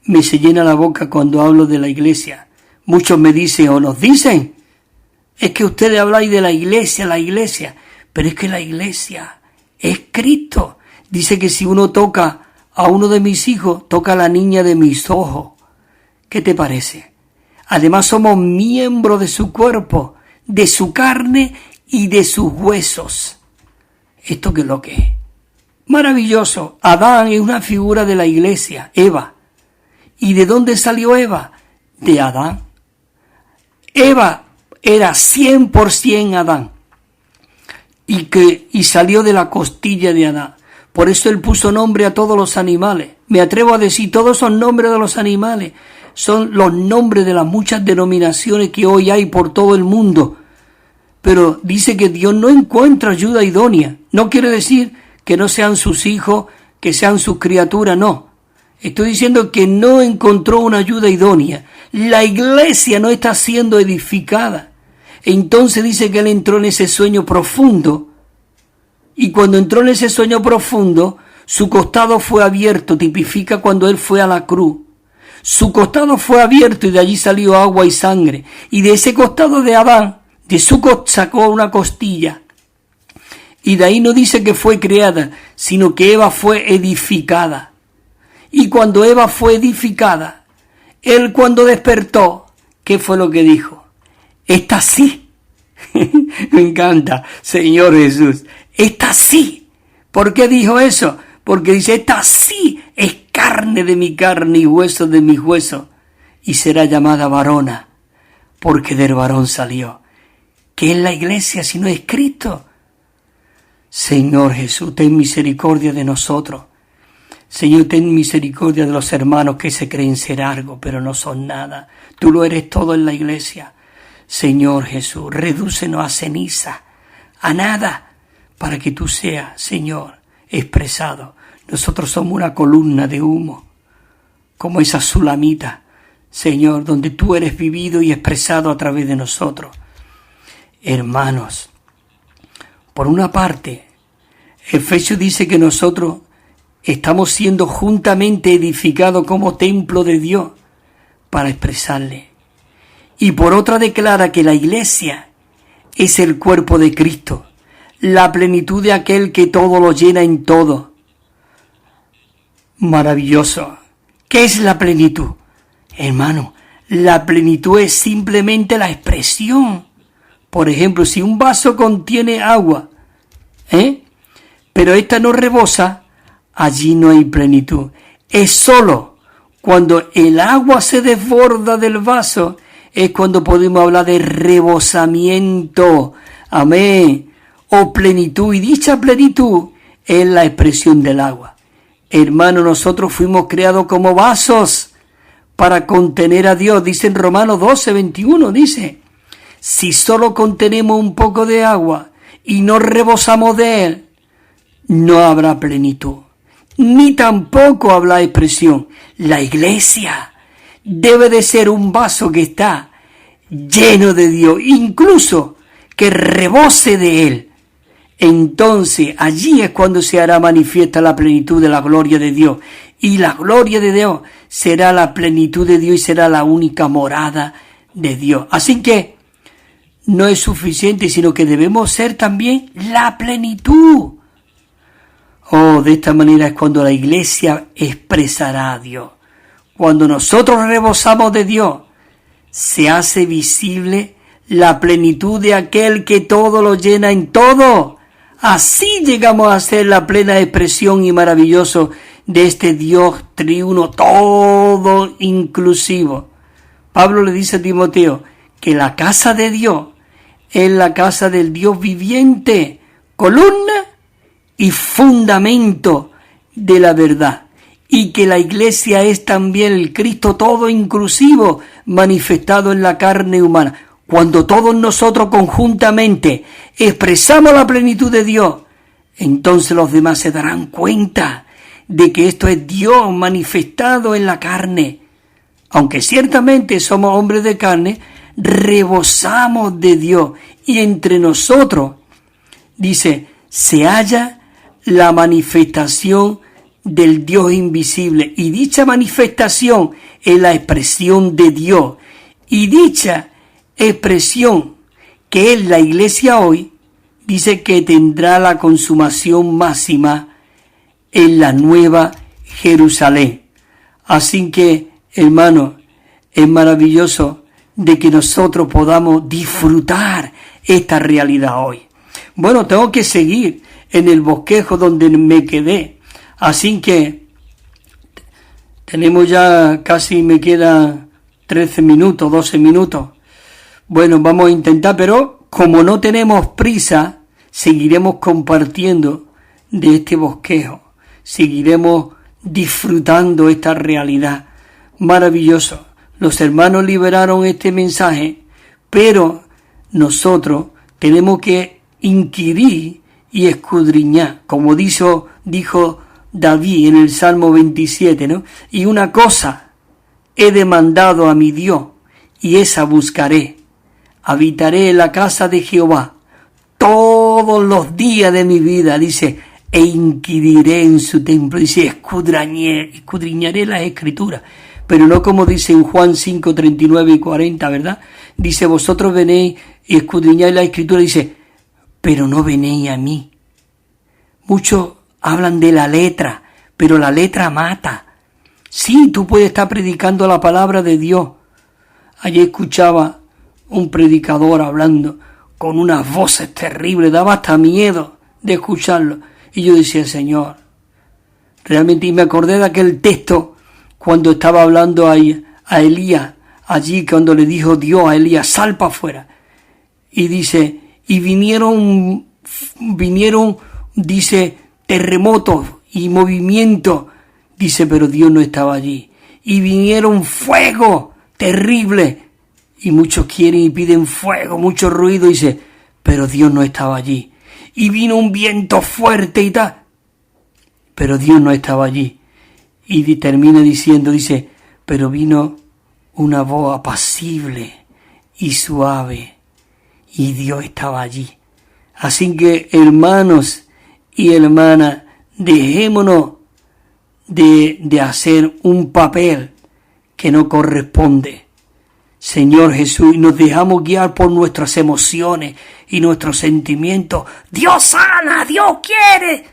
Me se llena la boca cuando hablo de la iglesia. Muchos me dicen o nos dicen, es que ustedes habláis de la iglesia, pero es que la iglesia es Cristo. Dice que si uno toca a uno de mis hijos, toca a la niña de mis ojos. ¿Qué te parece? Además somos miembros de su cuerpo, de su carne y de sus huesos. ¿Esto qué es lo que es? Maravilloso. Adán es una figura de la iglesia, Eva. ¿Y de dónde salió Eva? De Adán. Eva era 100% Adán. Y salió de la costilla de Adán. Por eso él puso nombre a todos los animales. Me atrevo a decir, todos son nombres de los animales. Son los nombres de las muchas denominaciones que hoy hay por todo el mundo. Pero dice que Dios no encuentra ayuda idónea. No quiere decir que no sean sus hijos, que sean sus criaturas, no. Estoy diciendo que no encontró una ayuda idónea. La iglesia no está siendo edificada. Entonces dice que él entró en ese sueño profundo, y cuando entró en ese sueño profundo, su costado fue abierto, tipifica cuando él fue a la cruz. Su costado fue abierto y de allí salió agua y sangre. Y de ese costado de Adán, de su sacó una costilla. Y de ahí no dice que fue creada, sino que Eva fue edificada. Y cuando Eva fue edificada, él cuando despertó, ¿qué fue lo que dijo? Esta sí. Me encanta, Señor Jesús. Esta sí. ¿Por qué dijo eso? Porque dice, esta sí es carne de mi carne y hueso de mis huesos, y será llamada varona, porque del varón salió. ¿Qué es la iglesia si no es Cristo? Señor Jesús, ten misericordia de nosotros. Señor, ten misericordia de los hermanos que se creen ser algo, pero no son nada. Tú lo eres todo en la iglesia. Señor Jesús, redúcenos a ceniza, a nada, para que tú seas, Señor, expresado. Nosotros somos una columna de humo, como esa sulamita, Señor, donde tú eres vivido y expresado a través de nosotros. Hermanos, por una parte, Efesios dice que nosotros estamos siendo juntamente edificados como templo de Dios para expresarle. Y por otra declara que la iglesia es el cuerpo de Cristo, la plenitud de aquel que todo lo llena en todo. Maravilloso. ¿Qué es la plenitud? Hermano, la plenitud es simplemente la expresión. Por ejemplo, si un vaso contiene agua, pero esta no rebosa, allí no hay plenitud. Es solo cuando el agua se desborda del vaso, es cuando podemos hablar de rebosamiento. Amén. O plenitud. Y dicha plenitud es la expresión del agua. Hermano, nosotros fuimos creados como vasos para contener a Dios. Dice en Romanos 12:21, dice, si solo contenemos un poco de agua y no rebosamos de él, no habrá plenitud, ni tampoco habrá expresión. La iglesia debe de ser un vaso que está lleno de Dios, incluso que rebose de él. Entonces allí es cuando se hará manifiesta la plenitud de la gloria de Dios. Y la gloria de Dios será la plenitud de Dios y será la única morada de Dios. Así que no es suficiente, sino que debemos ser también la plenitud. Oh, de esta manera es cuando la iglesia expresará a Dios. Cuando nosotros rebosamos de Dios, se hace visible la plenitud de aquel que todo lo llena en todo. Así llegamos a ser la plena expresión y maravilloso de este Dios triuno, todo inclusivo. Pablo le dice a Timoteo que la casa de Dios es la casa del Dios viviente, columna y fundamento de la verdad, y que la iglesia es también el Cristo todo inclusivo manifestado en la carne humana. Cuando todos nosotros conjuntamente expresamos la plenitud de Dios, entonces los demás se darán cuenta de que esto es Dios manifestado en la carne. Aunque ciertamente somos hombres de carne, rebosamos de Dios, y entre nosotros, dice, se halla la manifestación del Dios invisible, y dicha manifestación es la expresión de Dios, y dicha expresión que es la iglesia hoy, dice que tendrá la consumación máxima en la nueva Jerusalén. Así que, hermano, es maravilloso de que nosotros podamos disfrutar esta realidad hoy. Bueno, tengo que seguir en el bosquejo donde me quedé, así que tenemos ya casi, me queda 13 minutos, 12 minutos. Bueno, vamos a intentar, pero como no tenemos prisa, seguiremos compartiendo de este bosquejo, seguiremos disfrutando esta realidad. Maravilloso. Los hermanos liberaron este mensaje, pero nosotros tenemos que inquirir y escudriñar, como dijo David en el Salmo 27, ¿no? Y una cosa he demandado a mi Dios, y esa buscaré, habitaré en la casa de Jehová todos los días de mi vida, dice, e inquiriré en su templo, dice, escudriñaré las escrituras, pero no como dice en Juan 5, 39 y 40, ¿verdad? Dice, vosotros venéis y escudriñáis la escritura, dice, pero no venéis a mí. Muchos hablan de la letra, pero la letra mata. Sí, tú puedes estar predicando la palabra de Dios. Ayer escuchaba un predicador hablando con unas voces terribles, daba hasta miedo de escucharlo. Y yo decía, Señor, realmente, y me acordé de aquel texto cuando estaba hablando a Elías, allí cuando le dijo Dios a Elías, sal para afuera. Y dice, y vinieron, dice, terremotos y movimientos, dice, pero Dios no estaba allí. Y vinieron fuego terrible. Y muchos quieren y piden fuego, mucho ruido, dice, pero Dios no estaba allí. Y vino un viento fuerte y tal, pero Dios no estaba allí. Y termina diciendo, dice, pero vino una voz apacible y suave, y Dios estaba allí. Así que, hermanos y hermanas, dejémonos de hacer un papel que no corresponde. Señor Jesús, y nos dejamos guiar por nuestras emociones y nuestros sentimientos. Dios sana, Dios quiere.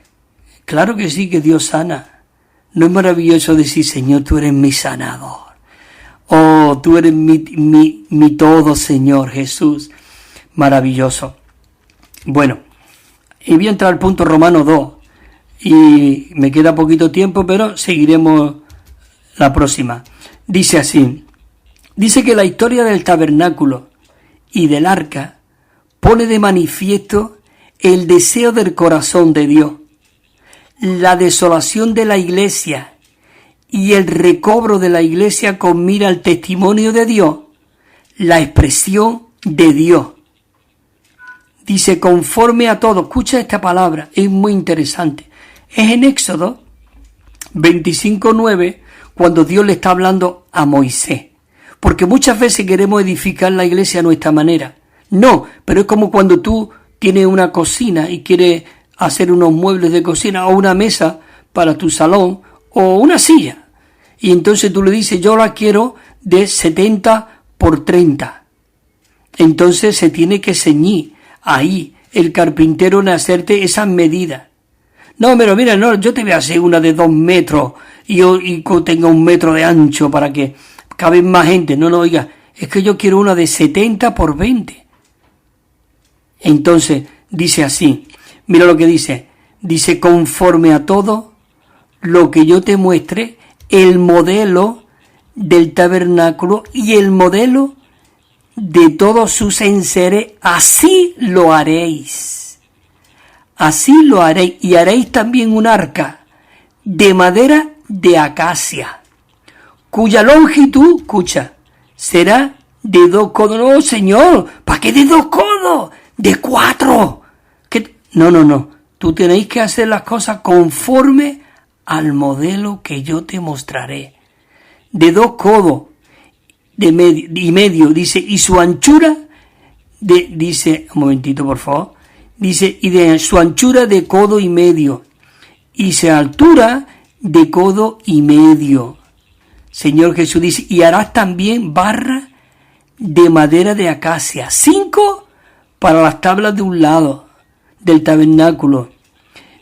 Claro que sí, que Dios sana. ¿No es maravilloso decir, Señor, tú eres mi sanador? Oh, tú eres mi todo, Señor Jesús. Maravilloso. Bueno, y voy a entrar al punto Romanos 2. Y me queda poquito tiempo, pero seguiremos la próxima. Dice así. Dice que la historia del tabernáculo y del arca pone de manifiesto el deseo del corazón de Dios, la desolación de la iglesia y el recobro de la iglesia con mira al testimonio de Dios, la expresión de Dios. Dice, conforme a todo, escucha esta palabra, es muy interesante. Es en Éxodo 25:9, cuando Dios le está hablando a Moisés. Porque muchas veces queremos edificar la iglesia a nuestra manera. No, pero es como cuando tú tienes una cocina y quieres hacer unos muebles de cocina o una mesa para tu salón o una silla. Y entonces tú le dices, yo la quiero de 70 por 30. Entonces se tiene que ceñir ahí el carpintero en hacerte esas medidas. No, pero mira, no, yo te voy a hacer una de 2 metros y tenga 1 metro de ancho para que cabe más gente. No, oiga, es que yo quiero una de 70 por 20. Entonces, dice así, mira lo que dice. Dice, conforme a todo lo que yo te muestre, el modelo del tabernáculo y el modelo de todos sus enseres, así lo haréis. Así lo haréis. Y haréis también un arca de madera de acacia, cuya longitud, escucha, será de 2 codos. No, Señor, ¿para qué de 2 codos? De 4. No. Tú tenéis que hacer las cosas conforme al modelo que yo te mostraré. De 2 codos y medio, dice, y su anchura, dice, un momentito por favor, dice, y de su anchura de codo y medio, y su altura de codo y medio. Señor Jesús dice, y harás también barra de madera de acacia, 5 para las tablas de un lado del tabernáculo.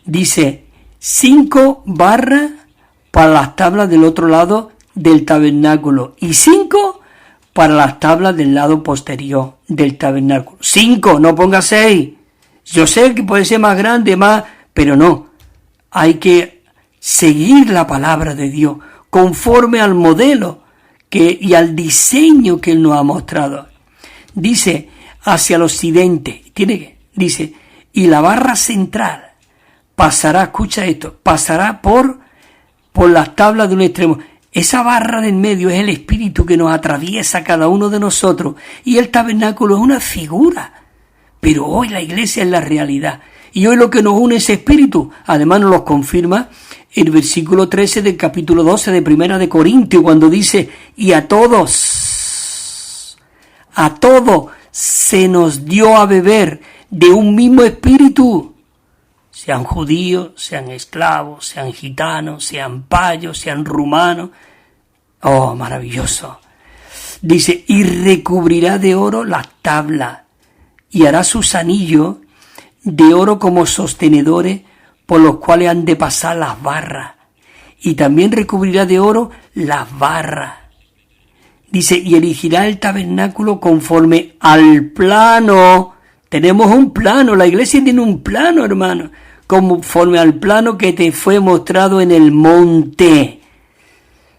Dice, 5 barras para las tablas del otro lado del tabernáculo y 5 para las tablas del lado posterior del tabernáculo. 5, no ponga 6. Yo sé que puede ser más grande, pero no. Hay que seguir la palabra de Dios conforme al modelo y al diseño que Él nos ha mostrado. Dice, hacia el occidente, dice, y la barra central pasará, escucha esto, pasará por las tablas de un extremo. Esa barra del medio es el espíritu que nos atraviesa cada uno de nosotros, y el tabernáculo es una figura, pero hoy la iglesia es la realidad, y hoy lo que nos une es espíritu. Además nos lo confirma el versículo 13 del capítulo 12 de Primera de Corintios, cuando dice, y a todos se nos dio a beber de un mismo espíritu. Sean judíos, sean esclavos, sean gitanos, sean payos, sean rumanos. Oh, maravilloso. Dice, y recubrirá de oro las tablas y hará sus anillos de oro como sostenedores por los cuales han de pasar las barras. Y también recubrirá de oro las barras. Dice, y erigirá el tabernáculo conforme al plano. Tenemos un plano, la iglesia tiene un plano, hermano, conforme al plano que te fue mostrado en el monte.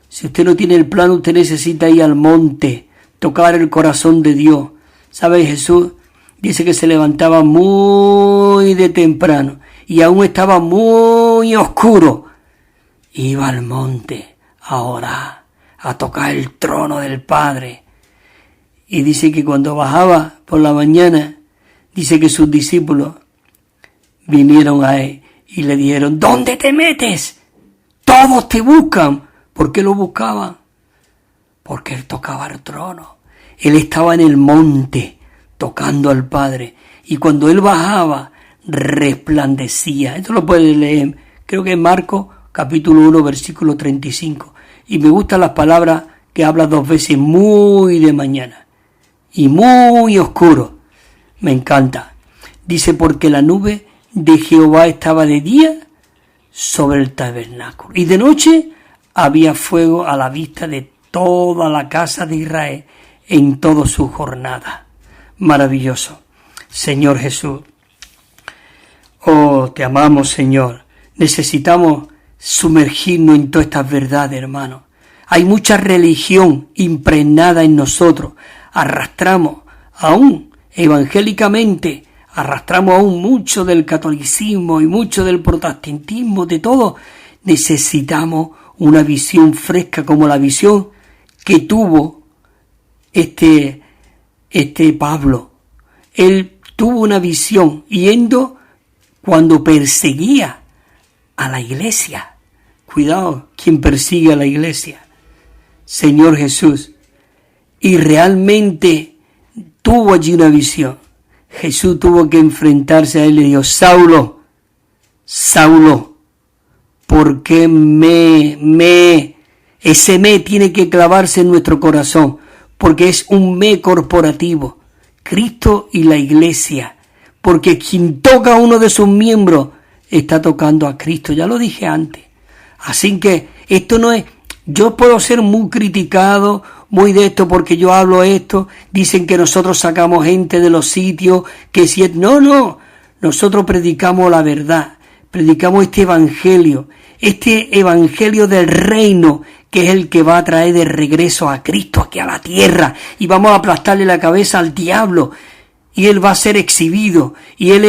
Si usted no tiene el plano, usted necesita ir al monte, tocar el corazón de Dios. ¿Sabe? Jesús dice que se levantaba muy de temprano y aún estaba muy oscuro. Iba al monte a orar, a tocar el trono del Padre. Y dice que cuando bajaba por la mañana, dice que sus discípulos vinieron a él y le dijeron, ¿dónde te metes? Todos te buscan. ¿Por qué lo buscaban? Porque él tocaba el trono. Él estaba en el monte tocando al Padre. Y cuando él bajaba, resplandecía. Esto lo puedes leer, creo que en Marcos capítulo 1, versículo 35. Y me gustan las palabras que habla dos veces, muy de mañana y muy oscuro. Me encanta. Dice, porque la nube de Jehová estaba de día sobre el tabernáculo, y de noche había fuego a la vista de toda la casa de Israel en toda su jornada. Maravilloso. Señor Jesús, oh, te amamos, Señor. Necesitamos sumergirnos en todas estas verdades, hermano. Hay mucha religión impregnada en nosotros. Arrastramos aún evangélicamente, arrastramos aún mucho del catolicismo y mucho del protestantismo, de todo. Necesitamos una visión fresca como la visión que tuvo este Pablo. Él tuvo una visión yendo cuando perseguía a la iglesia. Cuidado, quien persigue a la iglesia. Señor Jesús. Y realmente tuvo allí una visión. Jesús tuvo que enfrentarse a él y le dijo, Saulo, Saulo, ¿por qué ese me tiene que clavarse en nuestro corazón? Porque es un me corporativo. Cristo y la iglesia. Porque quien toca a uno de sus miembros está tocando a Cristo. Ya lo dije antes. Así que esto no es... Yo puedo ser muy criticado, muy de esto porque yo hablo esto. Dicen que nosotros sacamos gente de los sitios, que si... No. Nosotros predicamos la verdad. Predicamos este evangelio del reino, que es el que va a traer de regreso a Cristo aquí a la tierra. Y vamos a aplastarle la cabeza al diablo. Y él va a ser exhibido. Y él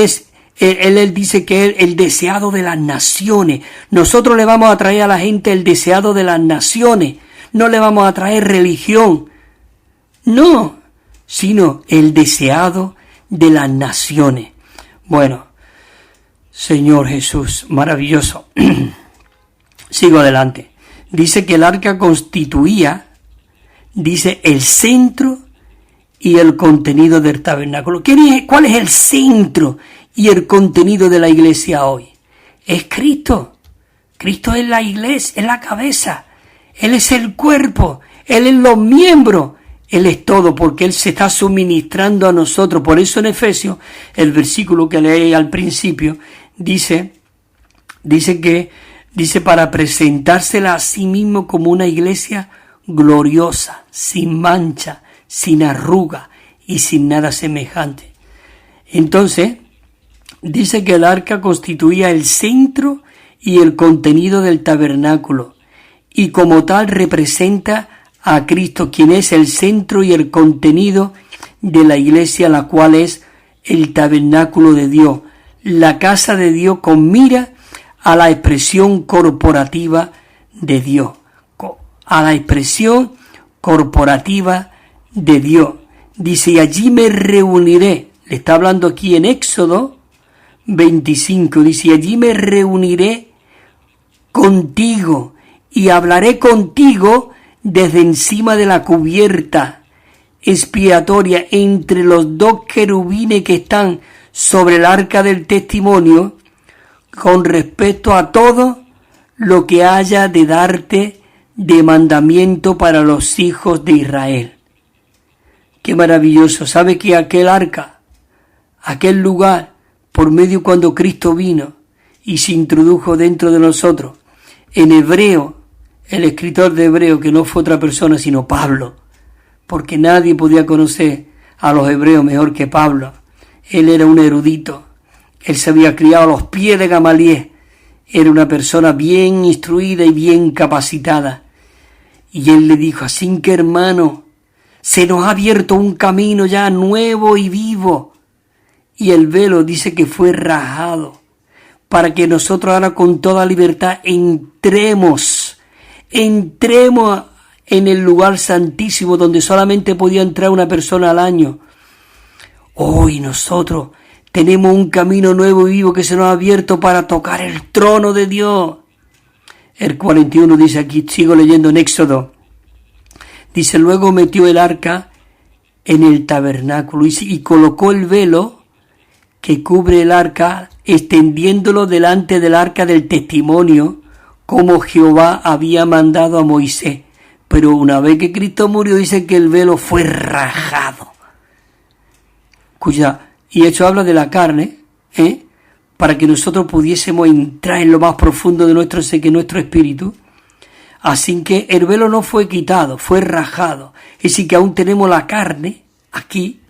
dice que es el deseado de las naciones. Nosotros le vamos a traer a la gente el deseado de las naciones. No le vamos a traer religión. No, sino el deseado de las naciones. Bueno, Señor Jesús, maravilloso. Sigo adelante. Dice que el arca constituía, dice, el centro y el contenido del tabernáculo. ¿Cuál es el centro y el contenido de la iglesia hoy? Es Cristo. Cristo es la iglesia, es la cabeza. Él es el cuerpo. Él es los miembros. Él es todo, porque Él se está suministrando a nosotros. Por eso en Efesios, el versículo que leí al principio, dice para presentársela a sí mismo como una iglesia gloriosa, sin mancha, sin arruga y sin nada semejante. Entonces, dice que el arca constituía el centro y el contenido del tabernáculo, y como tal representa a Cristo, quien es el centro y el contenido de la iglesia, la cual es el tabernáculo de Dios, la casa de Dios con mira a la expresión corporativa de Dios, a la expresión corporativa de Dios. Dice, y allí me reuniré, le está hablando aquí en Éxodo 25, dice, y allí me reuniré contigo y hablaré contigo desde encima de la cubierta expiatoria entre los dos querubines que están sobre el arca del testimonio con respecto a todo lo que haya de darte de mandamiento para los hijos de Israel. Qué maravilloso. ¿Sabe que aquel arca, aquel lugar, por medio cuando Cristo vino y se introdujo dentro de nosotros, en hebreo, el escritor de Hebreo, que no fue otra persona sino Pablo, porque nadie podía conocer a los hebreos mejor que Pablo. Él era un erudito, él se había criado a los pies de Gamaliel, era una persona bien instruida y bien capacitada. Y él le dijo, así que hermano, se nos ha abierto un camino ya nuevo y vivo. Y el velo dice que fue rajado, para que nosotros ahora con toda libertad entremos en el lugar santísimo donde solamente podía entrar una persona al año. Hoy nosotros tenemos un camino nuevo y vivo que se nos ha abierto para tocar el trono de Dios. El 41 dice aquí, sigo leyendo en Éxodo, dice, luego metió el arca en el tabernáculo y colocó el velo que cubre el arca, extendiéndolo delante del arca del testimonio, como Jehová había mandado a Moisés. Pero una vez que Cristo murió, dice que el velo fue rajado. Y eso habla de la carne, para que nosotros pudiésemos entrar en lo más profundo de nuestro ser, que nuestro espíritu. Así que el velo no fue quitado, fue rajado. Es decir, que aún tenemos la carne aquí,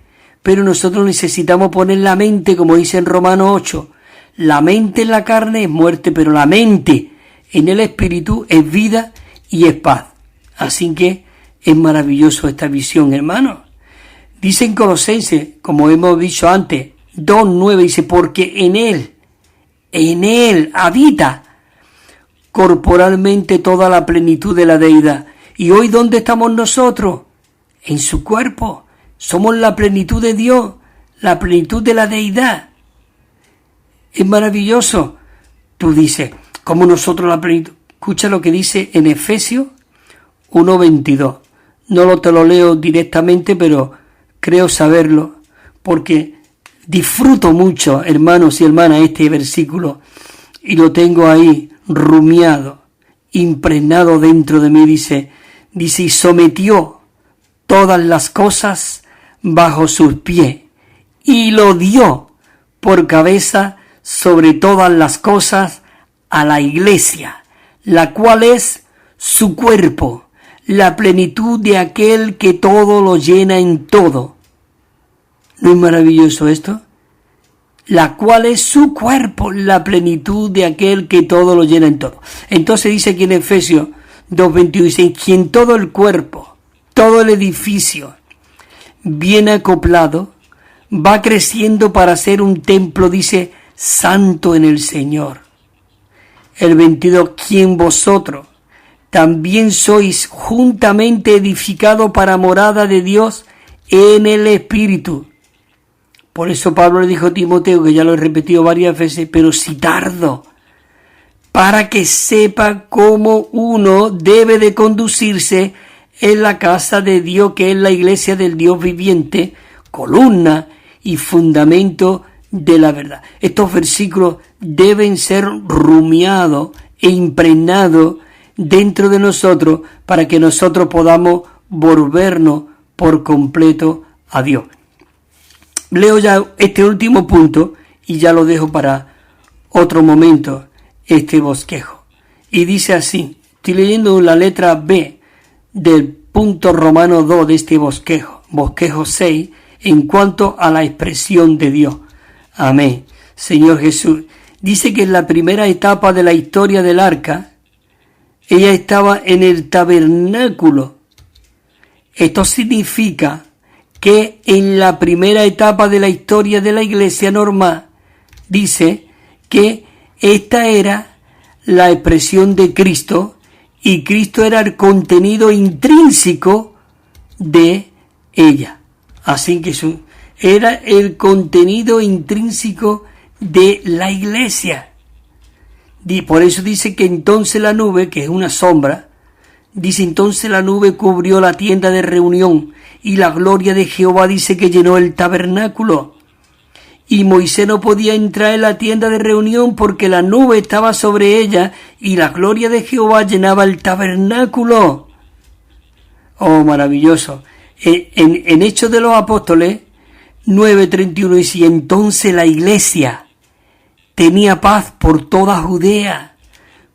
pero nosotros necesitamos poner la mente, como dice en Romanos 8. La mente en la carne es muerte, pero la mente en el espíritu es vida y es paz. Así que es maravilloso esta visión, hermanos. Dice en Colosenses, como hemos dicho antes, 2:9, dice, porque en él habita corporalmente toda la plenitud de la deidad. ¿Y hoy dónde estamos nosotros? En su cuerpo. Somos la plenitud de Dios, la plenitud de la deidad. Es maravilloso. Tú dices, ¿cómo nosotros la plenitud? Escucha lo que dice en Efesios 1:22. No te lo leo directamente, pero creo saberlo, porque disfruto mucho, hermanos y hermanas, este versículo, y lo tengo ahí rumiado, impregnado dentro de mí. Dice, y sometió todas las cosas bajo sus pies, y lo dio por cabeza sobre todas las cosas a la iglesia, la cual es su cuerpo, la plenitud de aquel que todo lo llena en todo. ¿No es maravilloso esto? La cual es su cuerpo, la plenitud de aquel que todo lo llena en todo. Entonces dice aquí en Efesios 2:21, dice, quien todo el cuerpo, todo el edificio, bien acoplado, va creciendo para ser un templo, dice, santo en el Señor. El 22, quien vosotros también sois juntamente edificado para morada de Dios en el Espíritu. Por eso Pablo le dijo a Timoteo, que ya lo he repetido varias veces, pero si tardo, para que sepa cómo uno debe de conducirse en la casa de Dios, que es la iglesia del Dios viviente, columna y fundamento de la verdad. Estos versículos deben ser rumiados e impregnados dentro de nosotros para que nosotros podamos volvernos por completo a Dios. Leo ya este último punto y ya lo dejo para otro momento, este bosquejo. Y dice así, estoy leyendo la letra B del punto romano 2 de este bosquejo 6, en cuanto a la expresión de Dios. Amén. Señor Jesús. Dice que en la primera etapa de la historia del arca, ella estaba en el tabernáculo. Esto significa que en la primera etapa de la historia de la iglesia normal, dice que esta era la expresión de Cristo y Cristo era el contenido intrínseco de ella. Así que era el contenido intrínseco de la iglesia. Y por eso dice que entonces la nube, que es una sombra, dice entonces la nube cubrió la tienda de reunión y la gloria de Jehová dice que llenó el tabernáculo. Y Moisés no podía entrar en la tienda de reunión porque la nube estaba sobre ella y la gloria de Jehová llenaba el tabernáculo. Oh, maravilloso. En Hechos de los Apóstoles 9:31 dice, y entonces la iglesia tenía paz por toda Judea,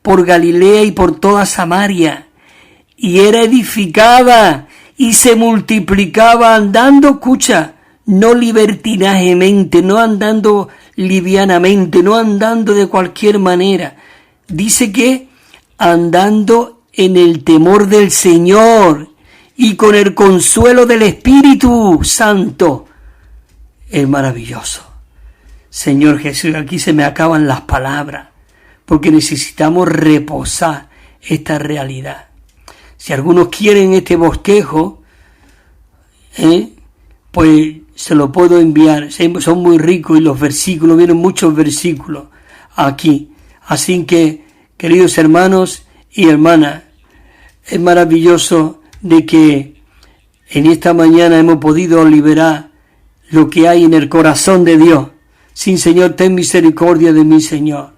por Galilea y por toda Samaria, y era edificada y se multiplicaba andando, escucha, no libertinajemente, no andando livianamente, no andando de cualquier manera. Dice que andando en el temor del Señor y con el consuelo del Espíritu Santo. Es maravilloso. Señor Jesús, aquí se me acaban las palabras, porque necesitamos reposar esta realidad. Si algunos quieren este bosquejo, pues se lo puedo enviar. Son muy ricos y los versículos, vienen muchos versículos aquí. Así que, queridos hermanos y hermanas, es maravilloso de que en esta mañana hemos podido liberar lo que hay en el corazón de Dios. Sí, Señor, ten misericordia de mí, Señor.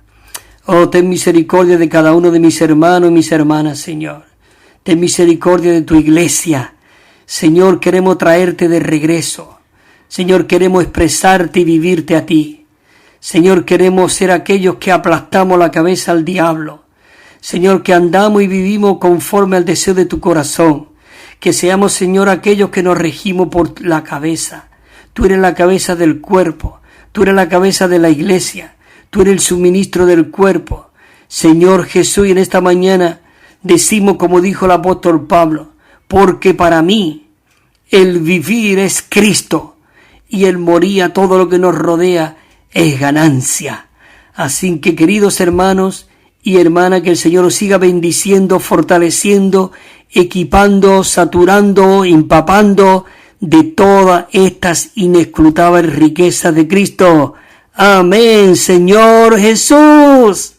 Oh, ten misericordia de cada uno de mis hermanos y mis hermanas, Señor. Ten misericordia de tu iglesia. Señor, queremos traerte de regreso. Señor, queremos expresarte y vivirte a ti. Señor, queremos ser aquellos que aplastamos la cabeza al diablo. Señor, que andamos y vivimos conforme al deseo de tu corazón. Que seamos, Señor, aquellos que nos regimos por la cabeza. Tú eres la cabeza del cuerpo. Tú eres la cabeza de la iglesia. Tú eres el suministro del cuerpo. Señor Jesús, y en esta mañana decimos como dijo el apóstol Pablo, porque para mí el vivir es Cristo y el morir a todo lo que nos rodea es ganancia. Así que, queridos hermanos y hermanas, que el Señor os siga bendiciendo, fortaleciendo, equipando, saturando, empapando de todas estas inescrutables riquezas de Cristo. Amén, Señor Jesús.